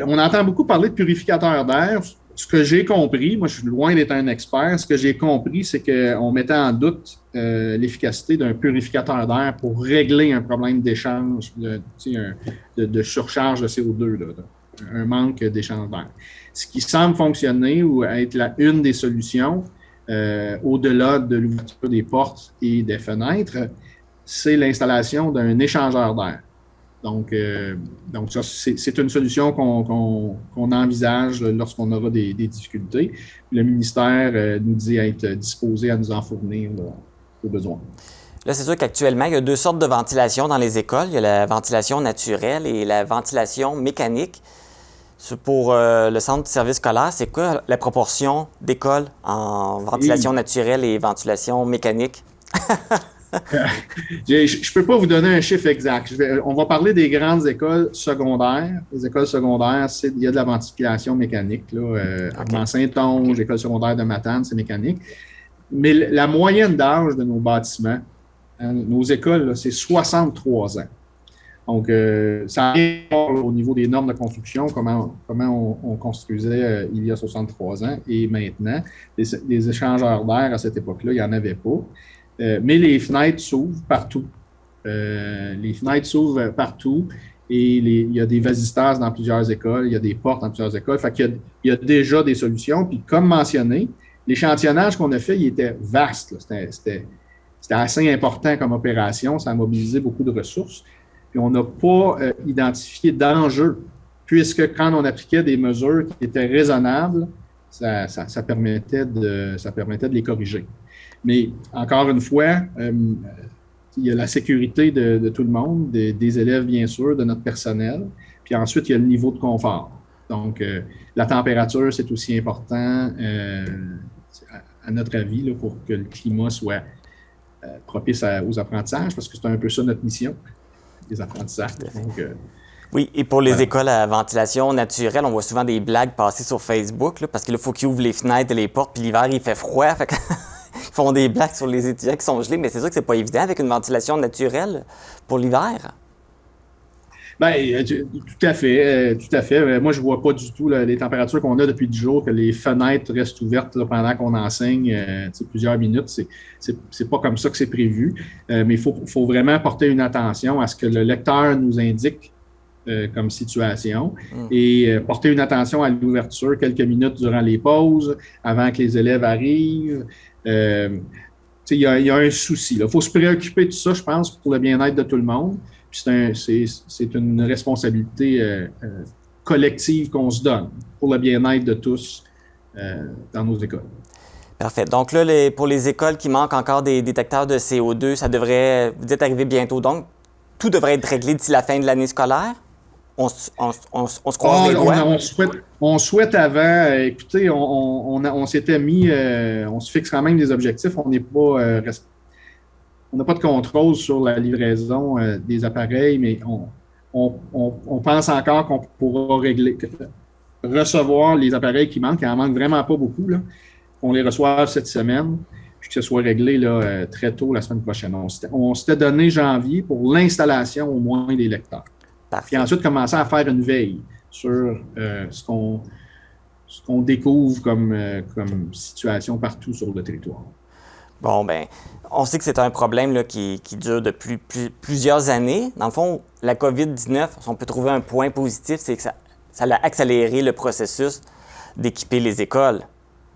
on entend beaucoup parler de purificateurs d'air. Ce que j'ai compris, moi je suis loin d'être un expert, ce que j'ai compris, c'est qu'on mettait en doute l'efficacité d'un purificateur d'air pour régler un problème d'échange, de surcharge de CO2, là, un manque d'échange d'air. Ce qui semble fonctionner ou être une des solutions, au-delà de l'ouverture des portes et des fenêtres, c'est l'installation d'un échangeur d'air. Donc ça, c'est une solution qu'on envisage lorsqu'on aura des difficultés. Le ministère nous dit être disposé à nous en fournir au besoin. Là, c'est sûr qu'actuellement, il y a deux sortes de ventilation dans les écoles. Il y a la ventilation naturelle et la ventilation mécanique. Pour le centre de service scolaire, c'est quoi la proportion d'écoles en ventilation naturelle et ventilation mécanique? Je ne peux pas vous donner un chiffre exact. On va parler des grandes écoles secondaires. Les écoles secondaires, il y a de la ventilation mécanique. Armand Saint-Onge, l'école secondaire de Matane, c'est mécanique. Mais la moyenne d'âge de nos bâtiments, nos écoles, là, c'est 63 ans. Donc, ça arrive au niveau des normes de construction, comment on construisait il y a 63 ans et maintenant. Des échangeurs d'air à cette époque-là, il n'y en avait pas. Mais les fenêtres s'ouvrent partout. Et il y a des vasistas dans plusieurs écoles, il y a des portes dans plusieurs écoles. Fait qu'il y a déjà des solutions. Puis, comme mentionné, l'échantillonnage qu'on a fait, il était vaste. C'était assez important comme opération. Ça a mobilisé beaucoup de ressources. Puis on n'a pas identifié d'enjeux, puisque quand on appliquait des mesures qui étaient raisonnables, ça permettait de les corriger. Mais encore une fois, il y a la sécurité de tout le monde, des élèves bien sûr, de notre personnel, puis ensuite il y a le niveau de confort. Donc la température, c'est aussi important à notre avis là, pour que le climat soit propice aux apprentissages, parce que c'est un peu ça notre mission. Des apprentissages. Donc, oui, et pour les écoles à ventilation naturelle, on voit souvent des blagues passer sur Facebook, là, parce qu'il faut qu'ils ouvrent les fenêtres et les portes, puis l'hiver, il fait froid. Fait ils font des blagues sur les étudiants qui sont gelés, mais c'est sûr que c'est pas évident avec une ventilation naturelle pour l'hiver. Bien, tout à fait. Moi, je ne vois pas du tout les températures qu'on a depuis 10 jours, que les fenêtres restent ouvertes là, pendant qu'on enseigne plusieurs minutes. C'est pas comme ça que c'est prévu. Mais il faut vraiment porter une attention à ce que le lecteur nous indique comme situation et porter une attention à l'ouverture quelques minutes durant les pauses, avant que les élèves arrivent. Il y a un souci. Il faut se préoccuper de ça, je pense, pour le bien-être de tout le monde. C'est une responsabilité collective qu'on se donne pour le bien-être de tous dans nos écoles. Parfait. Donc là, pour les écoles qui manquent encore des détecteurs de CO2, ça devrait, vous dites, arriver bientôt. Donc, tout devrait être réglé d'ici la fin de l'année scolaire? On se croise les doigts? On souhaite avant. Écoutez, on s'était mis, on se fixe quand même des objectifs. On n'est pas... On n'a pas de contrôle sur la livraison des appareils, mais on pense encore qu'on pourra recevoir les appareils qui manquent. Il en manque vraiment pas beaucoup. Là. On les reçoive cette semaine, puis que ce soit réglé là, très tôt la semaine prochaine. On s'était donné janvier pour l'installation au moins des lecteurs. Parfait. Puis ensuite, commencer à faire une veille sur ce qu'on découvre comme situation partout sur le territoire. Bon, ben, on sait que c'est un problème là, qui dure depuis plusieurs années. Dans le fond, la COVID-19, si on peut trouver un point positif, c'est que ça a accéléré le processus d'équiper les écoles.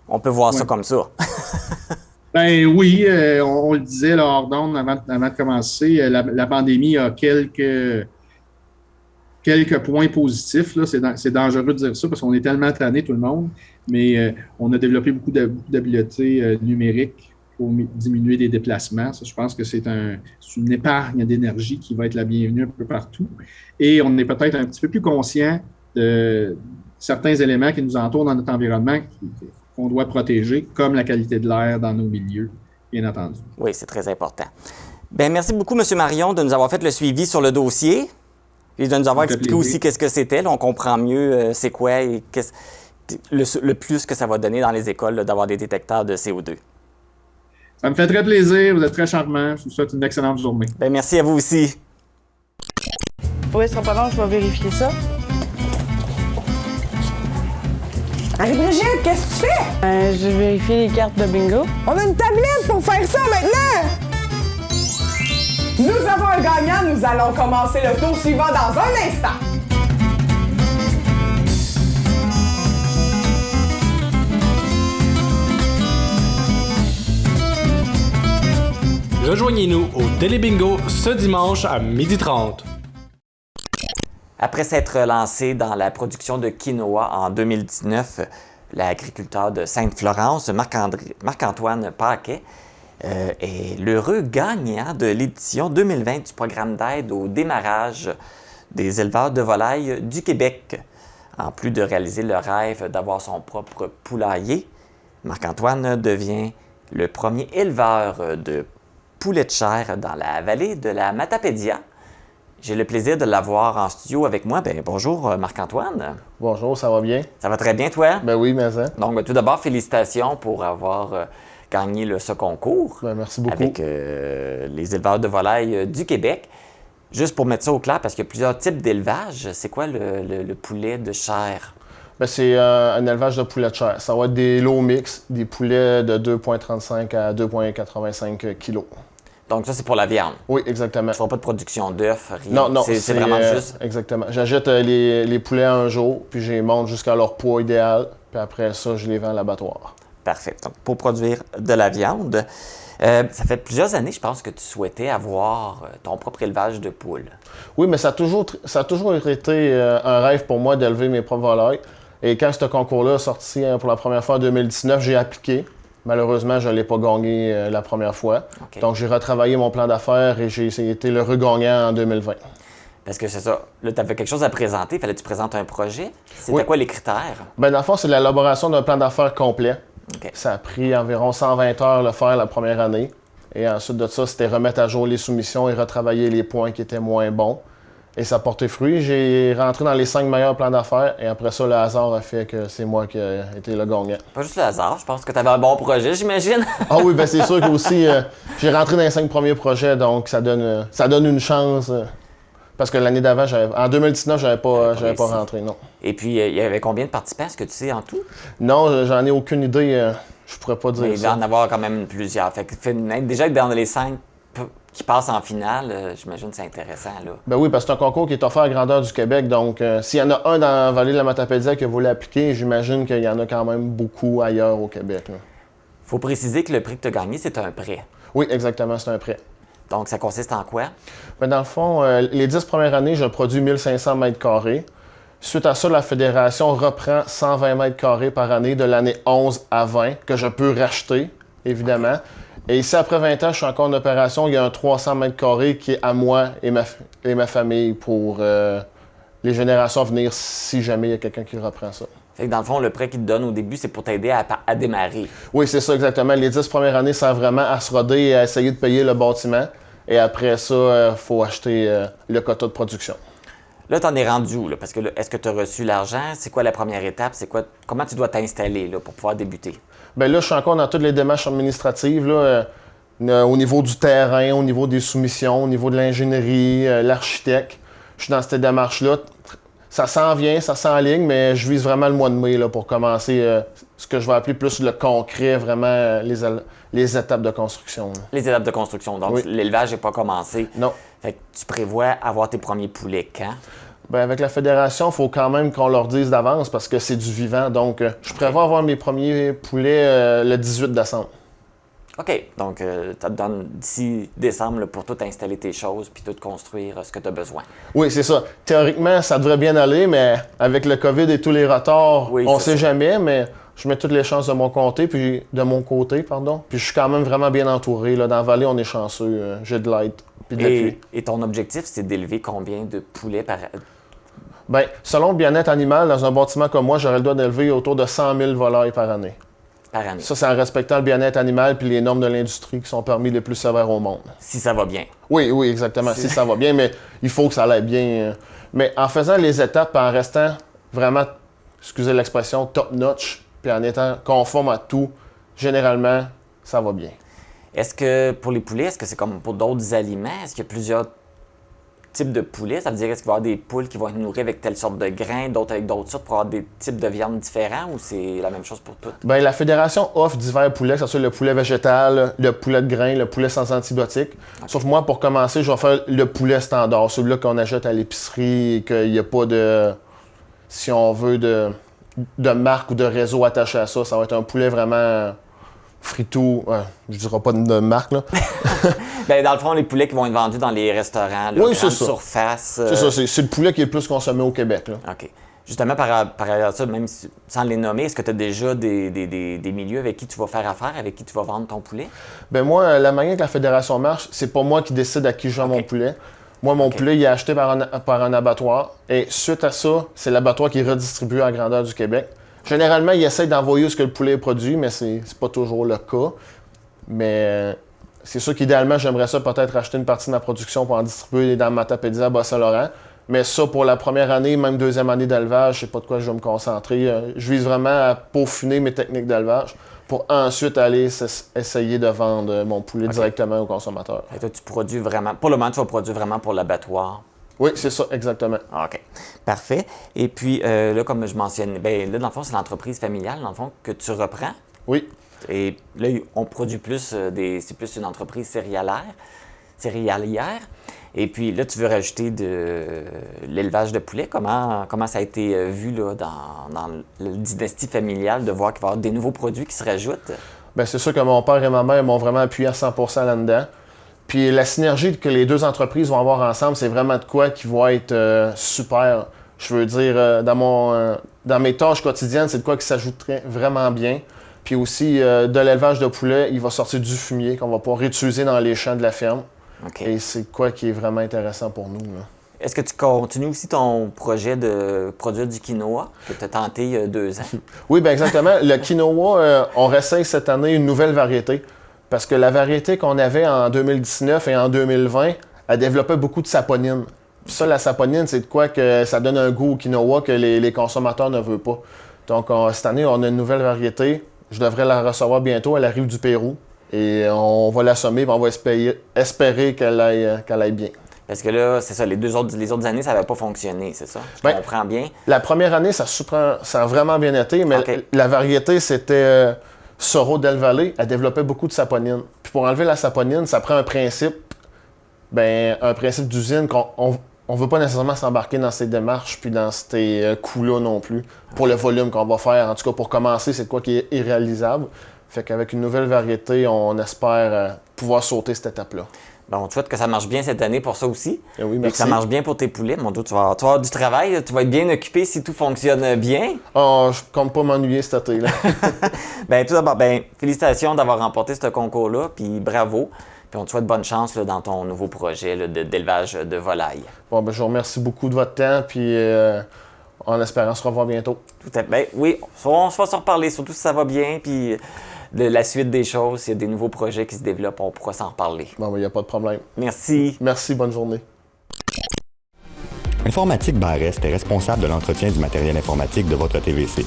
On peut voir ça comme ça. Ben oui, on le disait là, hors d'onde avant de commencer, la pandémie a quelques points positifs. Là. C'est dangereux de dire ça parce qu'on est tellement tanné tout le monde, mais on a développé beaucoup d'habiletés numériques pour diminuer les déplacements. Ça, je pense que c'est une épargne d'énergie qui va être la bienvenue un peu partout. Et on est peut-être un petit peu plus conscient de certains éléments qui nous entourent dans notre environnement qu'on doit protéger, comme la qualité de l'air dans nos milieux, bien entendu. Oui, c'est très important. Bien, merci beaucoup, M. Marion, de nous avoir fait le suivi sur le dossier et de nous avoir expliqué aussi qu'est-ce que c'était. Là, on comprend mieux c'est quoi et le plus que ça va donner dans les écoles là, d'avoir des détecteurs de CO2. Ça me fait très plaisir. Vous êtes très charmant. Je vous souhaite une excellente journée. Bien, merci à vous aussi. Oui, ce sera pas long, je vais vérifier ça. Marie-Brigitte, qu'est-ce que tu fais? Je vais vérifier les cartes de bingo. On a une tablette pour faire ça maintenant! Nous avons un gagnant, nous allons commencer le tour suivant dans un instant. Rejoignez-nous au Télé Bingo ce dimanche à 12h30. Après s'être lancé dans la production de quinoa en 2019, l'agriculteur de Sainte-Florence, Marc-Antoine Paquet, est l'heureux gagnant de l'édition 2020 du programme d'aide au démarrage des éleveurs de volailles du Québec. En plus de réaliser le rêve d'avoir son propre poulailler, Marc-Antoine devient le premier éleveur de poulets de chair dans la vallée de la Matapédia. J'ai le plaisir de l'avoir en studio avec moi. Bien, bonjour Marc-Antoine. Bonjour, ça va bien? Ça va très bien, toi? Ben oui, mais ça. Donc, tout d'abord, félicitations pour avoir gagné ce concours. Ben, merci beaucoup. Avec les éleveurs de volailles du Québec. Juste pour mettre ça au clair, parce qu'il y a plusieurs types d'élevage. C'est quoi le poulet de chair? Ben, c'est un élevage de poulets de chair. Ça va être des lots mix, des poulets de 2,35 à 2,85 kg. Donc ça, c'est pour la viande? Oui, exactement. Tu ne feras pas de production d'œufs, rien? Non, c'est vraiment juste... Exactement. J'achète les poulets un jour, puis je les monte jusqu'à leur poids idéal, puis après ça, je les vends à l'abattoir. Parfait. Donc, pour produire de la viande, ça fait plusieurs années, je pense, que tu souhaitais avoir ton propre élevage de poules. Oui, mais ça a toujours été un rêve pour moi d'élever mes propres volailles. Et quand ce concours-là est sorti pour la première fois en 2019, j'ai appliqué. Malheureusement, je ne l'ai pas gagné la première fois. Okay. Donc, j'ai retravaillé mon plan d'affaires et j'ai été le regagnant en 2020. Parce que c'est ça. Là, tu avais quelque chose à présenter. Fallait que tu présentes un projet. C'était quoi les critères? Bien, dans le fond, c'est l'élaboration d'un plan d'affaires complet. Okay. Ça a pris environ 120 heures le faire la première année. Et ensuite de ça, c'était remettre à jour les soumissions et retravailler les points qui étaient moins bons. Et ça a porté fruit. J'ai rentré dans les 5 meilleurs plans d'affaires et après ça, le hasard a fait que c'est moi qui ai été le gagnant. Pas juste le hasard, je pense que tu avais un bon projet, j'imagine. Ah oui, bien c'est sûr que aussi j'ai rentré dans les 5 premiers projets, donc ça donne une chance. Parce que l'année d'avant, en 2019, j'avais pas rentré, non. Et puis, il y avait combien de participants, est-ce que tu sais, en tout? Non, j'en ai aucune idée. Je pourrais pas dire ça. Mais il doit en avoir quand même plusieurs. Fait que déjà être dans les 5 qui passent en finale, j'imagine que c'est intéressant, là. Ben oui, parce que c'est un concours qui est offert à grandeur du Québec. Donc, s'il y en a un dans la vallée de la Matapédia qui voulu l'appliquer, j'imagine qu'il y en a quand même beaucoup ailleurs au Québec. Il faut préciser que le prix que tu as gagné, c'est un prêt. Oui, exactement, c'est un prêt. Donc, ça consiste en quoi? Bien, dans le fond, les 10 premières années, je produis 1500 mètres carrés. Suite à ça, la Fédération reprend 120 mètres carrés par année de l'année 11 à 20, que je peux racheter, évidemment. Okay. Et ici, après 20 ans, je suis encore en opération. Il y a un 300 mètres carrés qui est à moi et ma famille pour les générations à venir, si jamais il y a quelqu'un qui reprend ça. Fait que dans le fond, le prêt qu'ils te donnent au début, c'est pour t'aider à démarrer. Oui, c'est ça, exactement. Les 10 premières années, ça sert vraiment à se roder et à essayer de payer le bâtiment. Et après ça, il faut acheter le quota de production. Là, tu en es rendu où? Là? Parce que est-ce que tu as reçu l'argent? C'est quoi la première étape? Comment tu dois t'installer là, pour pouvoir débuter? Bien là, je suis encore dans toutes les démarches administratives, là, au niveau du terrain, au niveau des soumissions, au niveau de l'ingénierie, l'architecte. je suis dans cette démarche-là. Ça s'en vient, ça s'enligne, mais je vise vraiment le mois de mai là, pour commencer ce que je vais appeler plus le concret, vraiment les étapes de construction. Là. Les étapes de construction. Donc, oui. L'élevage n'est pas commencé. Non. Fait que tu prévois avoir tes premiers poulets quand? Bien, avec la fédération, il faut quand même qu'on leur dise d'avance parce que c'est du vivant. Donc, je prévois avoir mes premiers poulets le 18 décembre. OK. Donc, ça te donne d'ici décembre là, pour tout installer tes choses puis tout construire ce que tu as besoin. Oui, c'est ça. Théoriquement, ça devrait bien aller, mais avec le COVID et tous les retards, on ne sait jamais, mais je mets toutes les chances de mon côté, puis Puis je suis quand même vraiment bien entouré. Là. Dans la vallée, on est chanceux. J'ai de l'aide puis de l'appui. Et ton objectif, c'est d'élever combien de poulets par... Bien, selon le bien-être animal, dans un bâtiment comme moi, j'aurais le droit d'élever autour de 100 000 volailles par année. Par année. Ça, c'est en respectant le bien-être animal puis les normes de l'industrie qui sont parmi les plus sévères au monde. Si ça va bien. Oui, exactement. Si ça va bien, mais il faut que ça aille bien. Mais en faisant les étapes, en restant vraiment, excusez l'expression, top-notch, puis en étant conforme à tout, généralement, ça va bien. Est-ce que pour les poulets, est-ce que c'est comme pour d'autres aliments? Est-ce qu'il y a plusieurs types de poulets? Ça veut dire est-ce qu'il va y avoir des poules qui vont être nourries avec telle sorte de grains, d'autres avec d'autres sortes pour avoir des types de viande différents ou c'est la même chose pour toutes? Bien, la Fédération offre divers poulets, que ce soit le poulet végétal, le poulet de grains, le poulet sans antibiotiques. Okay. Sauf moi, pour commencer, je vais faire le poulet standard, celui-là qu'on achète à l'épicerie et qu'il n'y a pas de, si on veut, de marque ou de réseau attaché à ça. Ça va être un poulet vraiment fritou, je ne dirais pas de marque, là. Bien, dans le fond, les poulets qui vont être vendus dans les restaurants, là, oui, grande surface. C'est ça, c'est le poulet qui est le plus consommé au Québec, là. OK. Justement, par rapport à ça, même sans les nommer, est-ce que tu as déjà des milieux avec qui tu vas faire affaire, avec qui tu vas vendre ton poulet? Bien, moi, la manière que la Fédération marche, c'est pas moi qui décide à qui je vends mon poulet. Moi, mon poulet, il est acheté par un abattoir. Et suite à ça, c'est l'abattoir qui est redistribué à grandeur du Québec. Généralement, ils essayent d'envoyer ce que le poulet est produit, mais c'est pas toujours le cas. Mais c'est sûr qu'idéalement, j'aimerais ça peut-être acheter une partie de ma production pour en distribuer dans Matapédia, à Bas-Saint-Laurent. Mais ça, pour la première année, même deuxième année d'élevage, je sais pas de quoi je vais me concentrer. Je vise vraiment à peaufiner mes techniques d'élevage pour ensuite aller essayer de vendre mon poulet directement aux consommateurs. Et toi, tu produis vraiment, pour le moment, tu vas produire vraiment pour l'abattoir? Oui, c'est ça, exactement. OK. Parfait. Et puis, là, comme je mentionnais, bien, là, dans le fond, c'est l'entreprise familiale, dans le fond, que tu reprends. Oui. Et là, on produit plus c'est plus une entreprise céréalière. Et puis là, tu veux rajouter de l'élevage de poulets. Comment ça a été vu là, dans la dynastie familiale de voir qu'il va y avoir des nouveaux produits qui se rajoutent? Bien, c'est sûr que mon père et ma mère m'ont vraiment appuyé à 100% là-dedans. Puis la synergie que les deux entreprises vont avoir ensemble, c'est vraiment de quoi qui va être super. Je veux dire, dans mes tâches quotidiennes, c'est de quoi qui s'ajouterait vraiment bien. Puis aussi, de l'élevage de poulets, il va sortir du fumier qu'on va pouvoir réutiliser dans les champs de la ferme. Okay. Et c'est quoi qui est vraiment intéressant pour nous, là. Est-ce que tu continues aussi ton projet de produire du quinoa que tu as tenté il y a 2 ans? Oui, bien exactement. Le quinoa, on réessaye cette année une nouvelle variété. Parce que la variété qu'on avait en 2019 et en 2020, elle développait beaucoup de saponine. Puis ça, la saponine, c'est de quoi que ça donne un goût au quinoa que les consommateurs ne veulent pas. Donc, cette année, on a une nouvelle variété. Je devrais la recevoir bientôt. Elle arrive du Pérou. Et on va l'assommer et on va espérer qu'elle aille bien. Parce que là, c'est ça, les autres années, ça n'avait pas fonctionné, c'est ça? Je comprends bien. La première année, ça a vraiment bien été, mais la variété, c'était Soro Del Valle. Elle développait beaucoup de saponine. Puis pour enlever la saponine, ça prend un principe d'usine qu'on ne veut pas nécessairement s'embarquer dans ces démarches puis dans ces coûts-là non plus, pour le volume qu'on va faire. En tout cas, pour commencer, c'est quoi qui est irréalisable. Fait qu'avec une nouvelle variété, on espère pouvoir sauter cette étape-là. Bon, on te souhaite que ça marche bien cette année pour ça aussi. Et oui, merci. Et que ça marche bien pour tes poulets. Mon Dieu, tu vas avoir du travail. Tu vas être bien occupé si tout fonctionne bien. Oh, je compte pas m'ennuyer cet été-là. Bien, tout d'abord, félicitations d'avoir remporté ce concours-là. Puis bravo. Puis on te souhaite bonne chance là, dans ton nouveau projet là, d'élevage de volailles. Bon, je vous remercie beaucoup de votre temps. Puis en espérant se revoir bientôt. Tout à fait. Ben, oui, on va se reparler, surtout si ça va bien. Puis de la suite des choses, s'il y a des nouveaux projets qui se développent, on pourra s'en reparler. Bon, il n'y a pas de problème. Merci. Merci, bonne journée. Informatique Barrest est responsable de l'entretien du matériel informatique de votre TVC.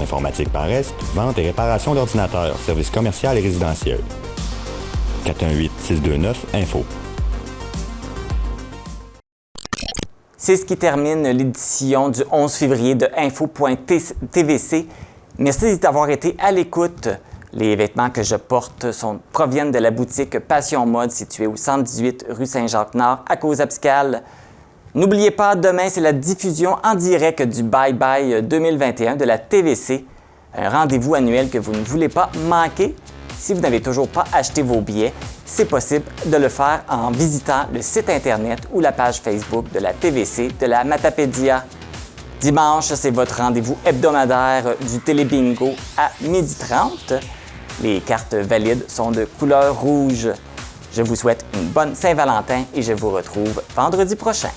Informatique Barrest, vente et réparation d'ordinateurs, services commerciaux et résidentiels. 418-629-INFO. C'est ce qui termine l'édition du 11 février de Info.tvc. Merci d'avoir été à l'écoute. Les vêtements que je porte proviennent de la boutique Passion Mode située au 118 rue Saint-Jacques-Nord à Causa-Piscale. N'oubliez pas, demain, c'est la diffusion en direct du Bye Bye 2021 de la TVC, un rendez-vous annuel que vous ne voulez pas manquer. Si vous n'avez toujours pas acheté vos billets, c'est possible de le faire en visitant le site Internet ou la page Facebook de la TVC de la Matapédia. Dimanche, c'est votre rendez-vous hebdomadaire du Télébingo à 12h30. Les cartes valides sont de couleur rouge. Je vous souhaite une bonne Saint-Valentin et je vous retrouve vendredi prochain.